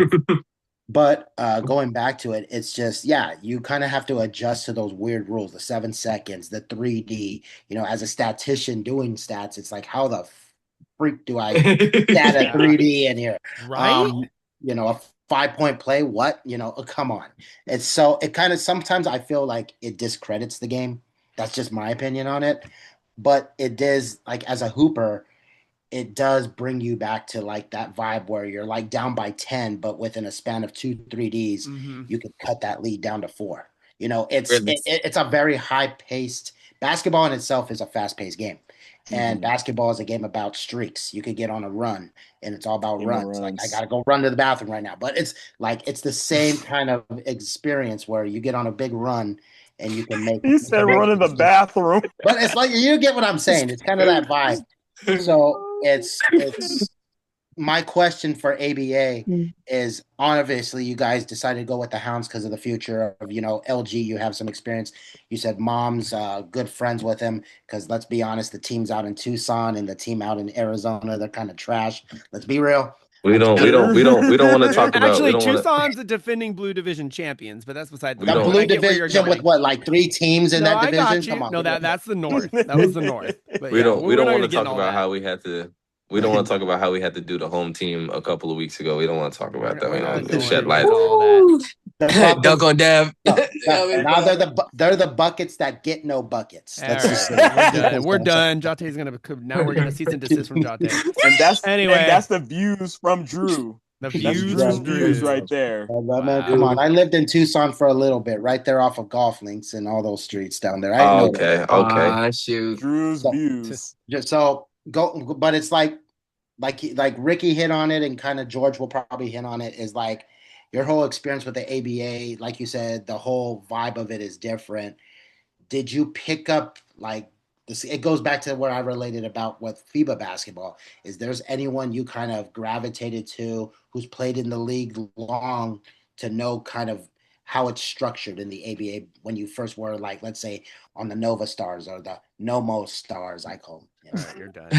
But going back to it, it's just, yeah, you kind of have to adjust to those weird rules, the 7 seconds, the 3D. As a statistician doing stats, it's like, how the freak do I stat a Yeah. 3D in here? Right? A 5-point play, what? Come on. It kind of sometimes I feel like it discredits the game. That's just my opinion on it. But it does, like, as a hooper, it does bring you back to like that vibe where you're like down by 10, but within a span of 2 3Ds, Mm-hmm. you can cut that lead down to 4. It's Really? it's a very high paced basketball in itself is a fast paced game. And basketball is a game about streaks. You could get on a run and it's all about Game of runs. Like, I runs. gotta go run to the bathroom right now. But it's the same kind of experience where you get on a big run and you can make He said run in the bathroom. but it's like you get what I'm saying. It's kind of that vibe. So it's my question for ABA is obviously you guys decided to go with the Hounds because of the future of LG. You have some experience. You said mom's good friends with him because let's be honest, the teams out in Tucson and the team out in Arizona, they're kind of trash. Let's be real. We don't want to talk about we Actually, don't want to Tucson's the defending Blue Division champions, but that's beside the We The point. don't- But I blue get where you're division with going. what, like 3 teams in No, that I division? got Come you. on. No, that's the North. That was the North. But we yeah, don't we we're don't not want gonna to get talk in all about that. how we don't want to talk about how we had to do the home team a couple of weeks ago. We don't want to talk about that. We're We not don't going shed light. into all that. The Dunk Buckets, on Dev. now they're the buckets that get no buckets. All Let's just right, say we're it. done. We're done. Jate's gonna now we're gonna cease and desist from Jate. Anyway, that's the views from Drew. the That's views Drew's from views Drew. right there. Man, come on. I lived in Tucson for a little bit, right there off of golf links and all those streets down there. I know that. Okay. Shoot. Drew's So, views. just so go, but it's like Ricky hit on it, and kind of George will probably hit on it. Is like your whole experience with the ABA, like you said, the whole vibe of it is different. Did you pick up like this? It goes back to what I related about with FIBA basketball. Is there's anyone you kind of gravitated to who's played in the league long to know kind of how it's structured in the ABA when you first were like, let's say, on the Nova Stars or the Nomo Stars, I call them. All right, you're done.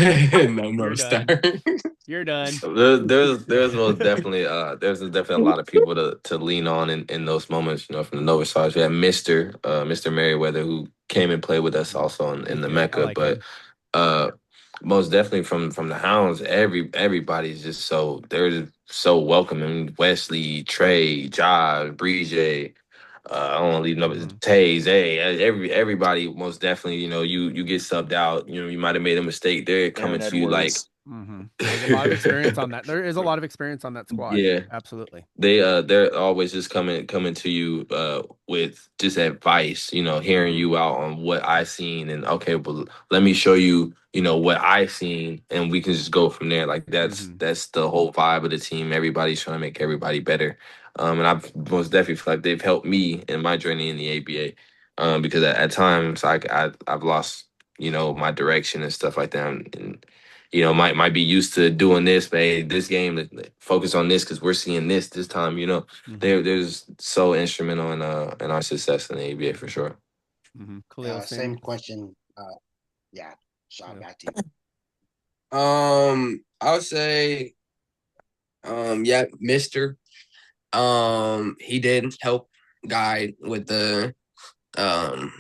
No You're more star. done. You're done. There's most definitely a lot of people to lean on in those moments. You know, from the Nova Stars, we had Mister Merriweather, who came and played with us also in He's the good. I Mecca. like But him. uh, most definitely from the Hounds, everybody's just they're just so welcoming. Wesley, Trey, Josh, Breeze. I don't want to leave no Mhm. Tays. Hey, everybody most definitely. You know, you get subbed out. You know, you might have made a mistake. They're coming Aaron to you like, Edwards. There's a lot of experience on that. There is a lot of experience on that squad. yeah. Absolutely. They're always just coming to you with just advice, you know, hearing Mhm. you out on what I seen, and okay, well, let me show you, you know, what I seen, and we can just go from there. Like Mhm. that's the whole vibe of the team. Everybody's trying to make everybody better. And I've most definitely feel like they've helped me in my journey in the ABA. Because at times I've lost, you know, my direction and stuff like that. And you know, might be used to doing this, but hey, this game, focus on this because we're seeing this time. You know, Mhm. they're just so instrumental in our success in the ABA for sure. Mhm. Khalil, Same same. question. Yeah, Sean, Yeah. back to you. I would say, yeah, Mister. He did help guide with the um,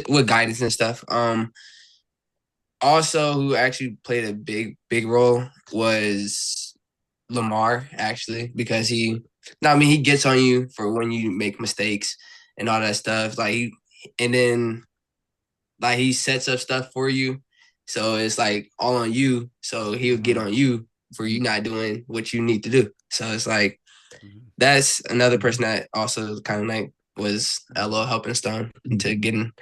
with guidance and stuff. Also, who actually played a big role was Lamar, actually, because no, I mean, he gets on you for when you make mistakes and all that stuff. And then like he sets up stuff for you, so it's like all on you. So he'll get Mhm. on you for you not doing what you need to do. So it's like Mhm. that's another person that also kind of like was a little helping stone into getting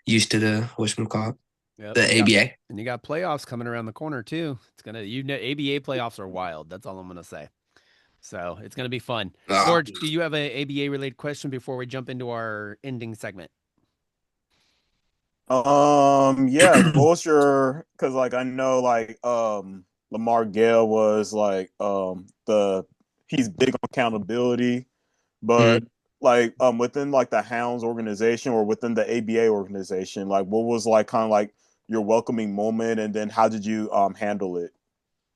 used to the whatchamacallit, Yep. the ABA. And you got playoffs coming around the corner too. It's gonna you know ABA playoffs are wild. That's all I'm gonna say. So it's gonna be fun. Uh, George, do you have a ABA related question before we jump into our ending segment? Yeah, what was your, because like I know like Lamar Gale was like the he's big on accountability, but mm. like within like the Hounds organization or within the ABA organization, like what was like kind of like your welcoming moment, and then how did you handle it?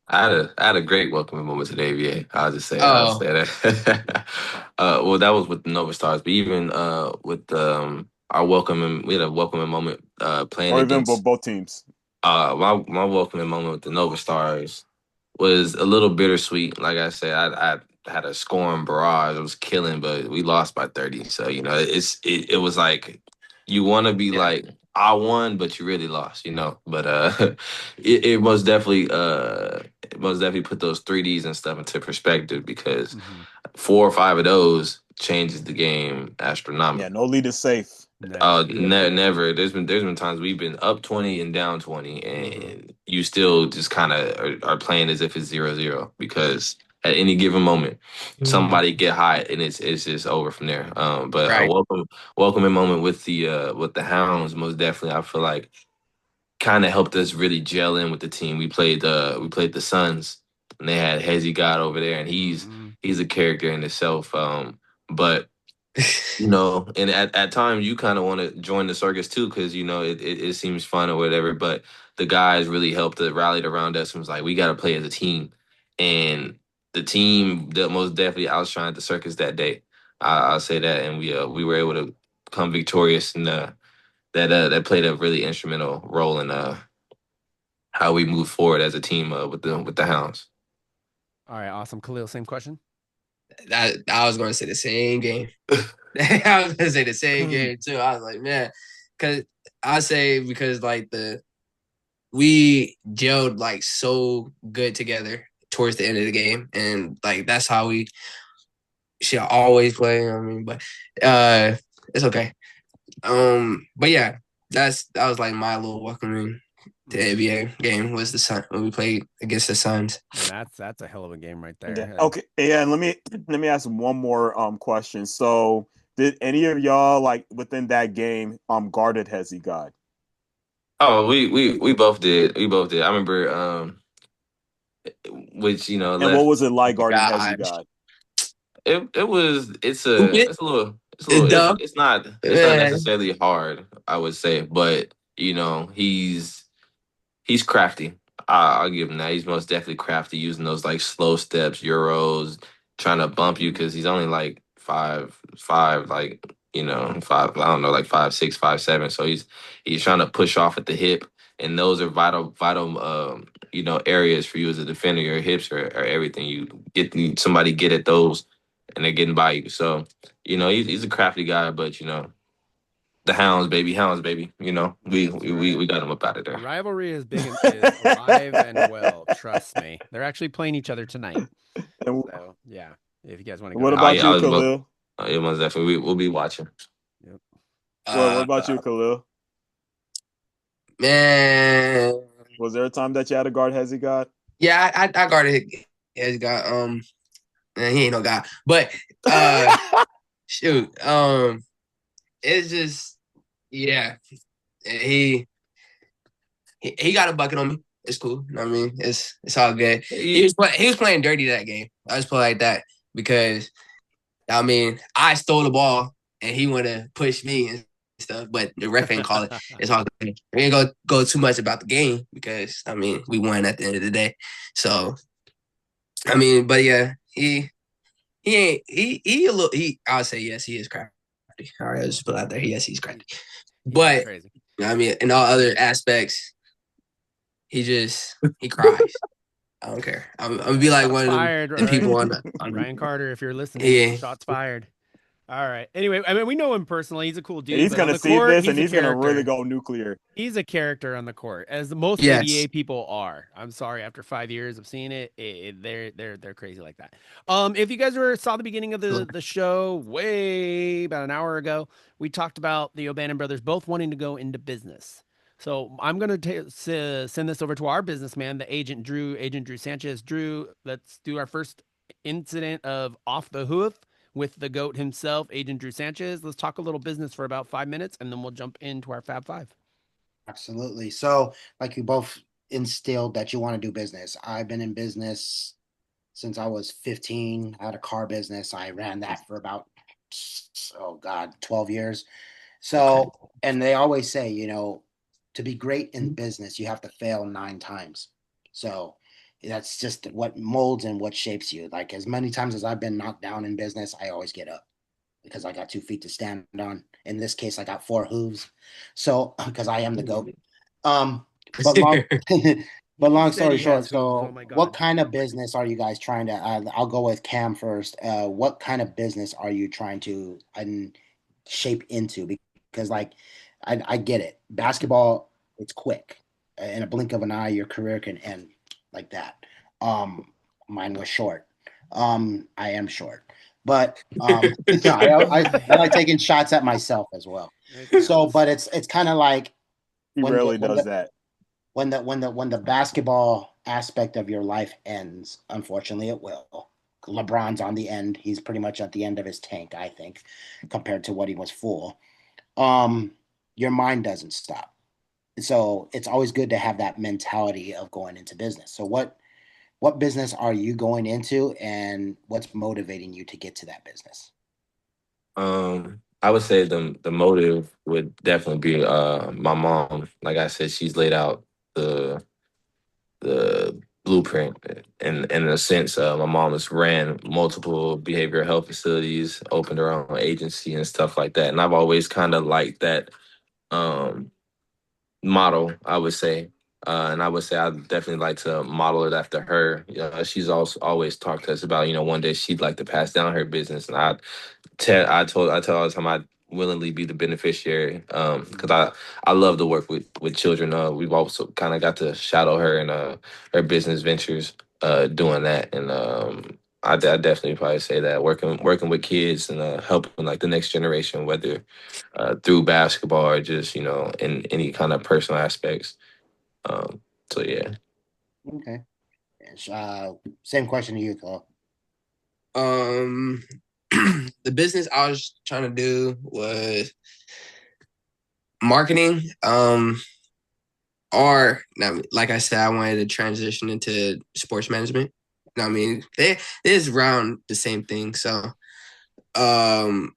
I had a great welcoming moment to the ABA. I'll Oh, say that. Well, that was with the Nova Stars, but even with our welcoming, we had a welcoming moment playing Or even against both teams? my welcoming moment with the Nova Stars was a little bittersweet. Like I said, I had a scoring barrage. It was killing, but we lost by 30. So, you know, it was like you want to be yeah. like I won, but you really lost, you know. But it most definitely put those 3Ds and stuff into perspective because Mm-hmm. 4 or 5 of those changes the game Yeah, astronomically. no lead is safe. Never. Never. There's been times we've been up 20 and down 20, Mm-hmm. and you still just kind of are playing as if it's 0-0 because at any given moment somebody get hot and it's just over from there. But a Right. welcoming moment with the Hounds most definitely I feel like kind of helped us really gel in with the team. We played the Suns and they had Hezzy God over there and Mm-hmm. he's a character in itself. But you know, and at times you kind of want to join the circus too, because you know it seems fun or whatever. But the guys really helped to rallied around us and was like, we got to play as a team, and the team that most definitely outshined the circus that day. I'll say that, and we were able to come victorious, and that played a really instrumental role in how we move forward as a team with the Hounds. All right, awesome. Khalil, same question. I was going to say the same game. I was going to say the same game too. I was like, man, because I say because like we gelled like so good together towards the end of the game, and like that's how we should always play. I mean, but it's okay. But yeah, that was like my little welcoming to the Mm-hmm. NBA game was the Sun when we played against the Suns. And that's a hell of a game right Yeah. there. Okay. Yeah. And let me ask one more question. So, did any of y'all like within that game guarded Hezzy God? Oh, we both did. We both did. I remember which you know And what left. was it like guarding Hezzy Gosh, God? It's Stupid. Dumb. it's not Man. necessarily hard, I would say, but you know, he's crafty. I'll give him that. He's most definitely crafty, using those like slow steps, euros, trying to bump you because he's only like 5'5", like you know, five. I don't know, like 5'6", 5'7". So he's trying to push off at the hip, and those are vital, you know, areas for you as a defender. Your hips are everything. Somebody get at those, and they're getting by you. So you know, he's a crafty guy, but you know, the hounds, baby. You know, we got him up out of The there. rivalry is alive and well. Trust me. They're actually playing each other tonight. And So yeah, if you guys want to go what down Oh about yeah, there. you, I was Khalil? yeah, most definitely. We'll be watching. Yep. What Uh, about you, Khalil? man. Was there a time that you had to guard Hezzy God? Yeah, I guarded his guy. Man, he ain't no guy. But uh shoot. It's just yeah. He he got a bucket on me. It's cool. You know what I mean? It's all good. He was playing dirty that game. I just put it like that because I mean I stole the ball and he wanna push me and stuff, but the ref ain't call it. It's all good. We ain't gonna go too much about the game because I mean we won at the end of the day. So I mean, but yeah, he ain't he a little he I'll say yes, he is crafty. All right, I'll just put it out there. Yes, he's crafty. He's But crazy. I mean, in all other aspects, he cries. I don't care. I'm gonna be like Shots one of fired, them right? people on Ryan Carter, if you're listening, yeah. shots fired. All right. Anyway, I mean, we know him personally. He's a cool dude, He's but on gonna the see court, this he's and a he's gonna really character. go nuclear. He's a character on the court, as most Yes. ABA people are. I'm sorry, after 5 years of seeing it, they're crazy like that. If you guys saw the beginning of the show way about an hour ago, we talked about the Obannon brothers both wanting to go into business. So I'm gonna send this over to our businessman, the Agent Drew Sanchez. Drew, let's do our first incident of off the hoof with the goat himself, Agent Drew Sanchez. Let's talk a little business for about 5 minutes, and then we'll jump into our Fab Five. Absolutely. So, like you both instilled that you want to do business. I've been in business since I was 15. I had a car business. I ran that for about, oh God, 12 years. Okay. So, and they always say, to be great in business, you have to fail 9 times. So that's just what molds and what shapes you. Like as many times as I've been knocked down in business, I always get up because I got 2 feet to stand on. In this case, I got 4 hooves. So because I am the goat. Um, but long, but He long said story he has short. hooves. Oh So, my what God. kind of business are you guys trying to? I'll go with Cam first. What kind of business are you trying to shape into? Because, like, I get it. Basketball, it's quick. In a blink of an eye, your career can end like that. Mine was short. I am short, but I like taking shots at myself as well. It So, counts. but it's kind of like He when the rarely when does the that. when the basketball aspect of your life ends, unfortunately it will. LeBron's on the end. He's pretty much at the end of his tank, I think, compared to what he was full. Um, your mind doesn't stop. So it's always good to have that mentality of going into business. So what business are you going into and what's motivating you to get to that business? I would say the motive would definitely be my mom. Like I said, she's laid out the blueprint. And in a sense, my mom has ran multiple behavioral health facilities, opened her own agency and stuff like that. And I've always kind of liked that um, model, I would say. And I would say I'd definitely like to model it after her. She's also always talked to us about, one day she'd like to pass down her business. And I tell all the time I'd willingly be the beneficiary because I love to work with children. We've also kind of got to shadow her and her business ventures doing that, and I definitely probably say that working with kids and helping like the next generation, whether through basketball or just in any kind of personal aspects. So yeah. Okay. Yes, same question to you, Cole. Um, the business I was trying to do was marketing. Or now, like I said, I wanted to transition into sports management. I mean, they is around the same thing. So, um,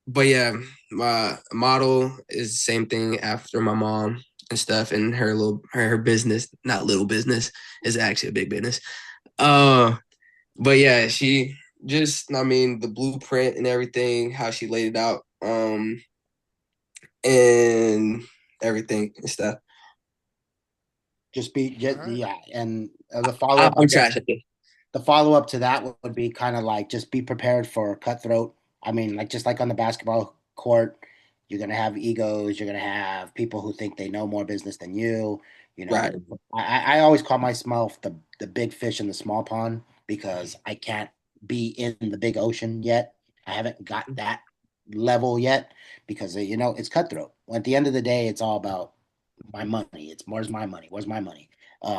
but yeah, my model is the same thing after my mom and stuff, and her business, not little business, is actually a big business. Uh, but yeah, she just, I mean, the blueprint and everything, how she laid it out, and everything and stuff. Just be just All right. yeah, and the follow up, I I'm guess trash at this. the follow up to that would be kind of like just be prepared for cutthroat. I mean, like just like on the basketball court, you're gonna have egos. You're gonna have people who think they know more business than you. You Right. know, I always call myself the big fish in the small pond because I can't be in the big ocean yet. I haven't got that level yet because it's cutthroat. At the end of the day, it's all about my money. It's where's my money? Where's my money?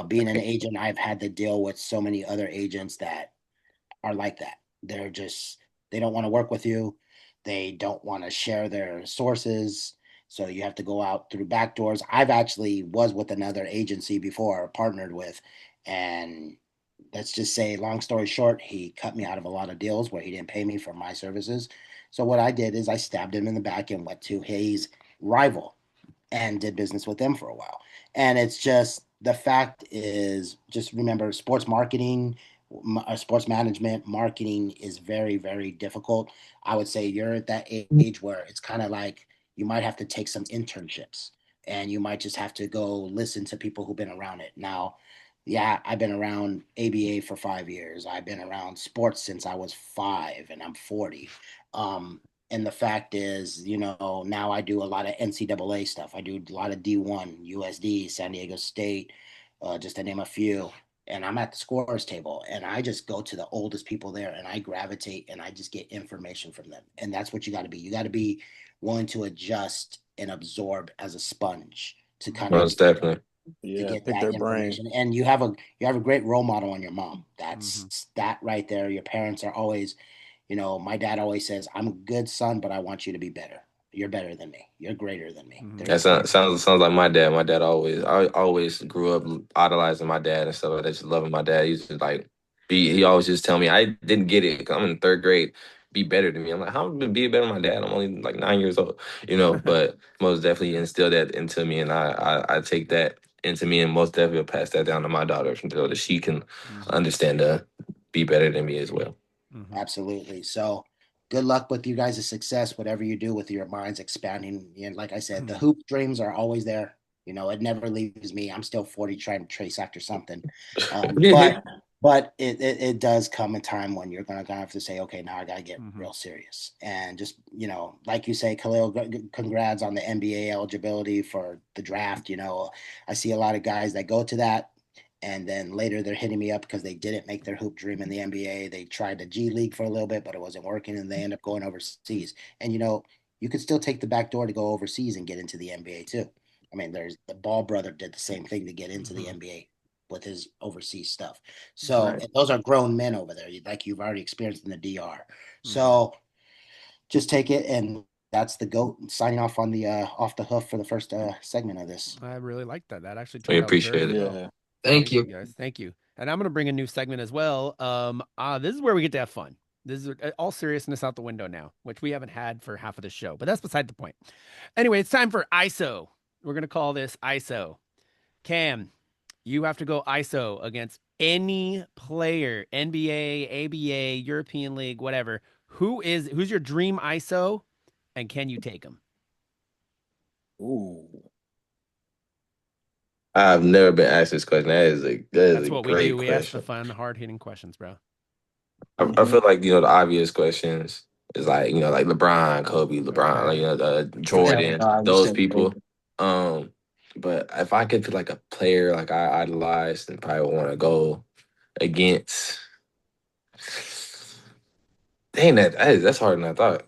Being an agent, I've had to deal with so many other agents that are like that. They're just they don't want to work with you. They don't want to share their sources. So you have to go out through back doors. I've actually was with another agency before, partnered with, and let's just say, long story short, he cut me out of a lot of deals where he didn't pay me for my services. So what I did is I stabbed him in the back and went to his rival and did business with them for a while. And it's just the fact is just remember sports marketing, sports management, marketing is very, very difficult. I would say you're at that age where it's kind of like you might have to take some internships and you might just have to go listen to people who've been around it. Now, yeah, I've been around ABA for 5 years. I've been around sports since I was five and I'm 40. Um, and the fact is, now I do a lot of NCAA stuff. I do a lot of D1, USD, San Diego State, just to name a few. And I'm at the scorers table and I just go to the oldest people there and I gravitate and I just get information from them. And that's what you got to be. You got to be willing to adjust and absorb as a sponge to kind of Most definitely. Yeah, get pick that their brain. information. And you have a great role model in your mom. Mhm. That's that right there. Your parents are always, my dad always says, "I'm a good son, but I want you to be better. You're better than me. You're greater than me." Mhm. That sounds like my dad. My dad I always grew up idolizing my dad and stuff like that, just loving my dad. He used to like he always just tell me I didn't get it. 'Cause I'm in third grade. Be better than me. I'm like, how am I gonna be better than my dad? I'm only like 9 years old, But most definitely instilled that into me, and I take that into me, and most definitely will pass that down to my daughter so that she can Mhm. understand to be better than me as well. Mhm. Absolutely. So good luck with you guys' success, whatever you do with your minds expanding. And like I said, the hoop dreams are always there. It never leaves me. I'm still 40 trying to trace after something. Um, Yeah. but but it does come a time when you're gonna have to say, okay, now I gotta get Mhm. real serious. And just, like you say, Khalil, congrats on the NBA eligibility for the draft. I see a lot of guys that go to that and then later they're hitting me up because they didn't make their hoop dream in the NBA. They tried the G League for a little bit, but it wasn't working, and they end up going overseas. And you could still take the back door to go overseas and get into the NBA too. I mean, there's the Ball brother did the same thing to get into the Mhm. NBA with his overseas stuff. So Right. Right. and those are grown men over there, like you've already experienced in the DR. Mhm. So just take it, and that's the goat signing off on the off the hoof for the first segment of this. I really like that. That actually We turned out very appreciate it. well. Yeah. Thank Thank you you. guys. Thank you. And I'm going to bring a new segment as well. This is where we get to have fun. This is all seriousness out the window now, which we haven't had for half of the show, but that's beside the point. Anyway, it's time for ISO. We're going to call this ISO. Cam, you have to go ISO against any player, NBA, ABA, European League, whatever. Who's your dream ISO, and can you take him? Ooh. I've never been asked this question. That is That's a what we do. great We ask the question. fun, hard hitting questions, bro. I feel like the obvious questions is like like LeBron, Kobe, LeBron, like Okay. Yeah, Okay. Jordan, I those said people. Um, but if I could pick like a player like I idolized and probably want to go against, dang that's harder than I thought.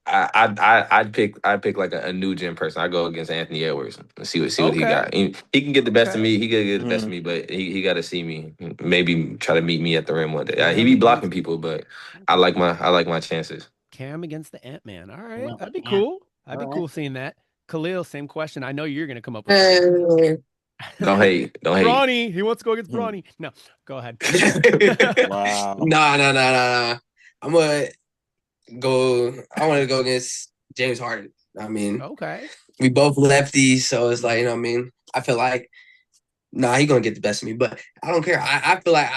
I'd pick like a new gen person. I go against Anthony Edwards and see what he Okay. got. He can get the best of Okay. me. He can get the best of Mhm. me, but he got to see me. Maybe try to meet me at the rim one day. He Cam be blocking against people, but I like my chances. Cam against the Ant Man. All right. Well, That'd be yeah, cool. I'd all be right. cool seeing that. Khalil, same question. I know you're gonna come up with something. Hey, Don't hate. Don't hate. Brawny. He wants to go against Hmm. Brawny. No, go ahead. Wow. Nah. I'm gonna go. I want to go against James Harden. I mean, Okay. we both lefties, so it's like, you know what I mean? I feel like, nah, he gonna get the best of me, but I don't care. I feel like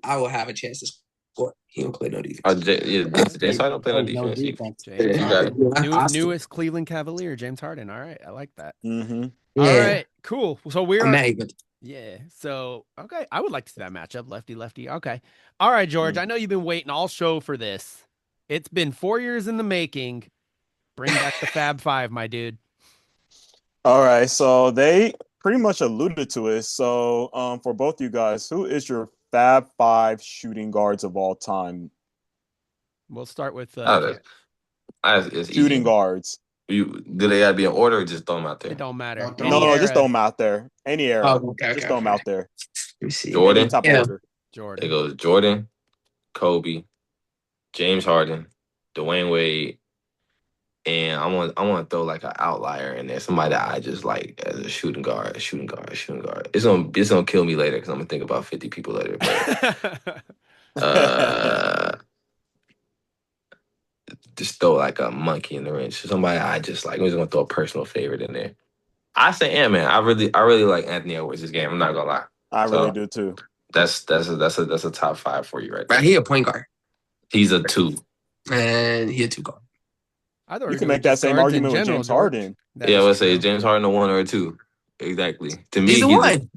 I will have a chance to score. He don't play no defense. James Harden don't play no Plays no defense. defense. James You Harden. got Newest Cleveland Cavalier, James Harden. All right. I like that. Mm-hmm. All Yeah, right. Cool. So we're I'm mad, but yeah. So okay. I would like to see that matchup. Lefty, lefty. Okay. All right, George. I know you've been waiting all show for this. It's been 4 years in the making. Bring back the Fab Five, my dude. All right, so they pretty much alluded to it. So, for both you guys, who is your Fab Five shooting guards of all time? We'll start with it. It's Shooting easy. guards. Do they gotta be in order or just throw them out it there? don't matter. Don't throw No, Any no, just era, throw them out there. Any era. oh, okay. Just throw them out there. Let me see. Any Jordan. type Yeah. of order. It Jordan. goes Jordan, Kobe, James Harden, Dwayne Wade, and I want to throw like an outlier in there. Somebody that I just like as a shooting guard. It's gonna kill me later because I'm gonna think about 50 people later. But just throw like a monkey in the wrench. Somebody I just like. I'm just gonna throw a personal favorite in there. I say Ant-Man. I really like Anthony Edwards this game. I'm not gonna lie. I So really do too. that's a top 5 for you right there. Right, he a point guard, He's a 2. and he a two guard. I thought You can make that same argument with James Harden. Yeah, I would say James Harden a 1 or a 2. Exactly. To me, He's the one.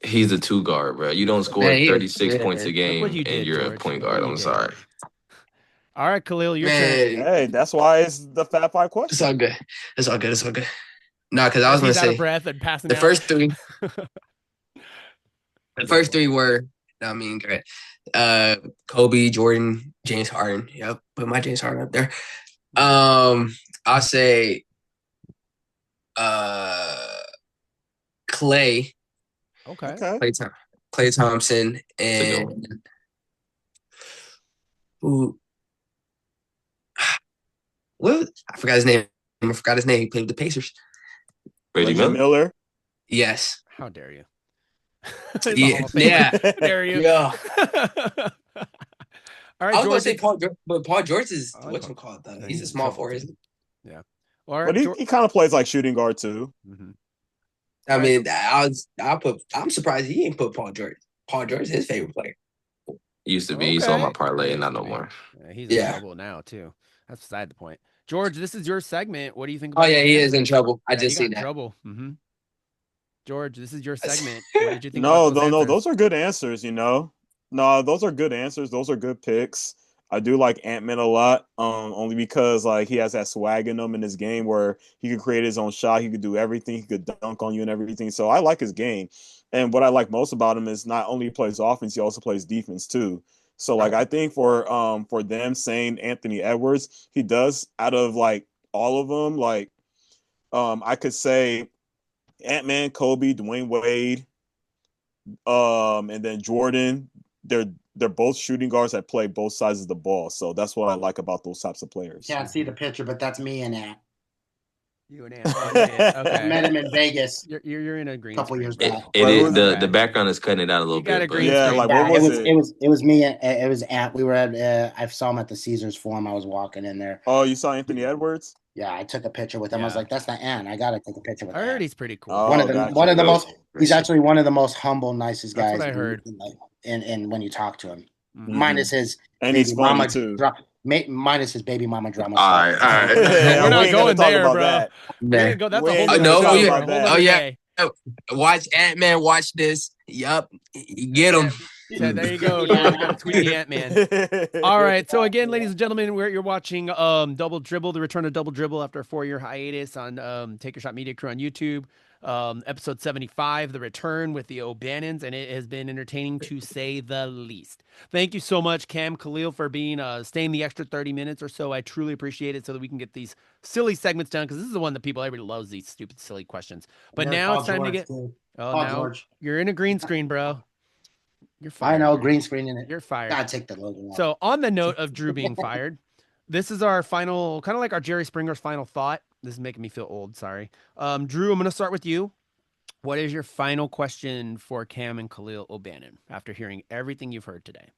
he's a 2 guard, bro. You don't score Man, he is. 36 points a Look game what you and did, you're a George. point Look what guard. you I'm did. sorry. All right, Khalil, your turn. Man, Hey, that's why it's the Fab Five it's question. all good. It's all good. It's all good. No, because I was gonna He's out of say breath and passing the out. first three. The first three were, I mean, great. Kobe, Jordan, James Harden. Yep, put my James Harden up there. I'll say Clay, Okay. Clay Thompson, and who? What? I forgot his name. He played with the Pacers. Reggie Miller? Miller. Yes. How dare you? Yeah. How dare you? Yeah. All right, I was going George. to say Paul George, but Paul George is I like what's Paul. him called though. Yeah, He's he's a in small trouble, forward. too. Yeah. All right, But he kind of plays like shooting guard too. Mhm. I mean, I'm surprised he ain't put Paul George. Paul George is his favorite player. Used to be. He's on my Okay. parlay, He not used no to be. more. He's in Yeah. trouble now too. That's beside the point. George, this is your segment. What do you think Oh about yeah, those he is answers? in trouble. I Yeah, he just got seen in that. trouble. Mm-hmm. George, this is your segment. What did you think No, about those answers? those are good answers, you know. No, those are good answers. Those are good picks. I do like Ant-Man a lot, only because like he has that swag in him in his game where he could create his own shot, he could do everything, he could dunk on you and everything. So I like his game. And what I like most about him is not only he plays offense, he also plays defense too. So like I think for them saying Anthony Edwards, he does out of like all of them, like I could say Ant-Man, Kobe, Dwayne Wade, and then Jordan. They're both shooting guards that play both sides of the ball. So that's what I like about those types of players. Can't see the picture, but that's me and Ant. You and Ant. Oh, yeah. I Okay. met him in Vegas You're in a green a couple screen, years bro. back. The background is cutting it out a little You got bit. a green Yeah, screen. like Yeah, what was it? It was me. It was Ant. We were at. I saw him at the Caesars Forum. I was walking in there. Oh, you saw Anthony Edwards? Yeah, I took a picture with him. I was Yeah. like, "That's not Ant. I gotta take a picture with I heard Ant." he's pretty cool. Oh, One of the gotcha. most. He's actually one of the most humble, nicest That's guys. what I heard. And when you talk to him, Mhm. minus his And he's baby funny mama too. minus his baby mama drama. All right. We're We not ain't gonna going talk there, about bro. that. We're gonna go. That's We a whole ain't other gonna show talk for about a whole that. other Oh, yeah. day. Watch Ant-Man. Watch this. Yup. Get him. So there you go. You got to tweet the Ant-Man. All right. So again, ladies and gentlemen, you're watching Double Dribble, the return of Double Dribble after a 4-year hiatus on Take a Shot Media Crew on YouTube. Episode 75, the return with the Obannons, and it has been entertaining to say the least. Thank you so much, Cam, Khalil, for being staying the extra 30 minutes or so. I truly appreciate it so that we can get these silly segments done, because this is the one that everybody loves, these stupid, silly questions. But now it's time to get. Now George. you're in a green screen, bro. You're fired. I know, green screen in it. You're fired. Gotta take the logo off. So on the note of Drew being fired, this is our final, kind of like our Jerry Springer's final thought. This is making me feel old. Sorry. Drew, I'm going to start with you. What is your final question for Cam and Khalil Obannon after hearing everything you've heard today?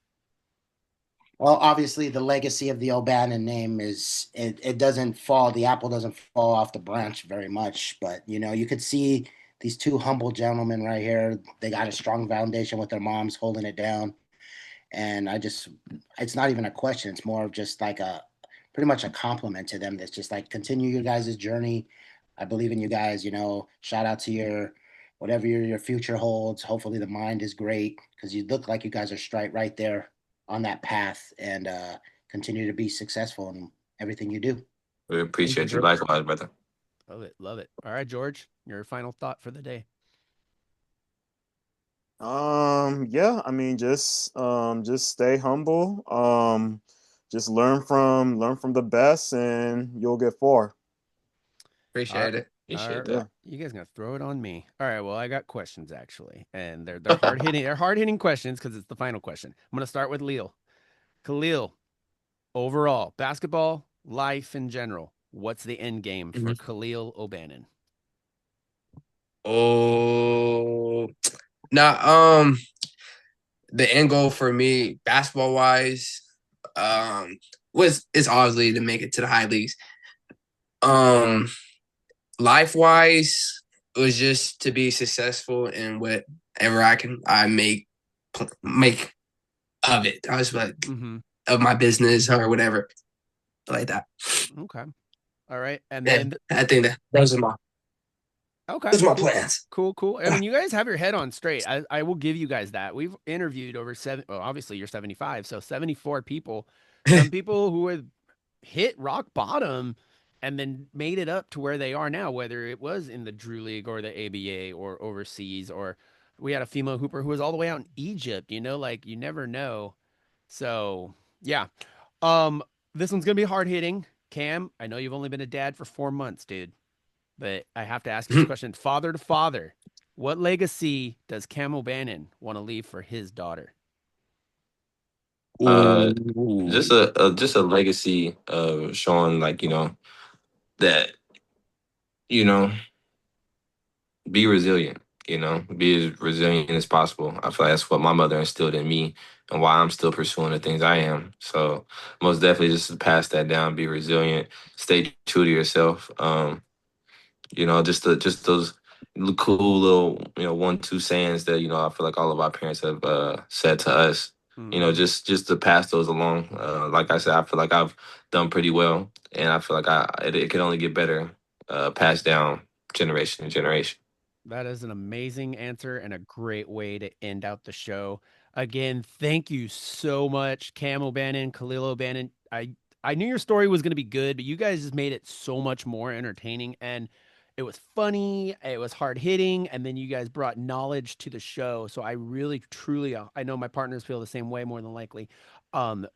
Well, obviously, the legacy of the Obannon name is it doesn't fall, the apple doesn't fall off the branch very much. But, you could see these two humble gentlemen right here. They got a strong foundation with their moms holding it down. And it's not even a question. It's more of just like pretty much a compliment to them. That's just like, continue your guys' journey. I believe in you guys. Shout out to whatever your future holds. Hopefully the mind is great, because you look like you guys are right there on that path, and continue to be successful in everything you do. We appreciate you. bro. Likewise, brother. Love it. Love it. All right, George, your final thought for the day. Yeah, I mean, just stay humble. Just learn from the best, and you'll get far. Appreciate it. Appreciate All Yeah. that. you guys gonna throw it on me? All right. Well, I got questions actually, and they're hard hitting. They're hard hitting questions because it's the final question. I'm gonna start with Leo. Khalil, overall, basketball, life in general. What's the end game for Mhm. Khalil Obannon? Oh, now, the end goal for me, basketball wise, um, was is obviously to make it to the high leagues. Um, life wise, it was just to be successful in whatever I make of it. I was like Mm-hmm. of my business or whatever like that. Okay. All right. And Yeah, then I think that those are okay, my cool. plans. Cool, cool. I mean, you guys have your head on straight. I will give you guys that. We've interviewed over well, obviously you're 75, so 74 people. Some people who have hit rock bottom and then made it up to where they are now, whether it was in the Drew League or the ABA or overseas, or we had a female hooper who was all the way out in Egypt, like you never know. So yeah. Um, this one's gonna be hard hitting. Cam, I know you've only been a dad for 4 months, dude. But I have to ask you this question, father to father. What legacy does Cam O'Bannon want to leave for his daughter? Uh, Ooh. just a legacy of showing, like, that, you know be resilient. Be as resilient as possible. I feel like that's what my mother instilled in me, and why I'm still pursuing the things I am. So most definitely, just to pass that down. Be resilient. Stay true to yourself. Just those cool little, 1-2 sayings that, I feel like all of our parents have said to us. Mm-hmm. Just to pass those along. Like I said, I feel like I've done pretty well, and I feel like it can only get better. Passed down generation to generation. That is an amazing answer and a great way to end out the show. Again, thank you so much, Cam O'Bannon, Khalil O'Bannon. I knew your story was going to be good, but you guys just made it so much more entertaining, and it was funny, it was hard hitting, and then you guys brought knowledge to the show. So I really, truly, I know my partners feel the same way more than likely.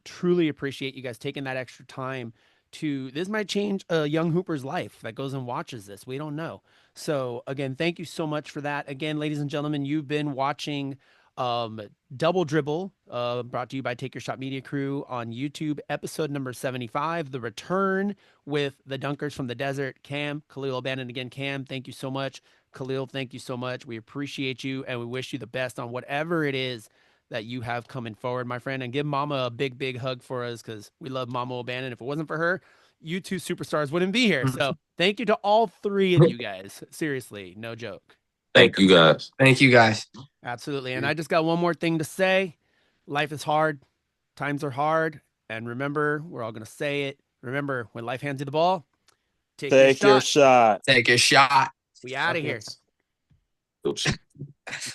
Truly appreciate you guys taking that extra time to. This might change a young Hooper's life that goes and watches this. We don't know. So again, thank you so much for that. Again, ladies and gentlemen, you've been watching um, Double Dribble, brought to you by Take Your Shot Media Crew on YouTube, episode number 75, The Return with the Dunkers from the Desert, Cam, Khalil O'Bannon. Again, Cam, thank you so much. Khalil, thank you so much. We appreciate you and we wish you the best on whatever it is that you have coming forward, my friend. And give Mama a big, big hug for us because we love Mama O'Bannon. If it wasn't for her, you two superstars wouldn't be here. So thank you to all three of you guys. Seriously, no joke. Thank you, guys. Thank you guys. Absolutely. And I just got one more thing to say. Life is hard. Times are hard. And remember, we're all going to say it. Remember, when life hands you the ball, take your Take your shot. shot. Take a shot. We out of here. Oops.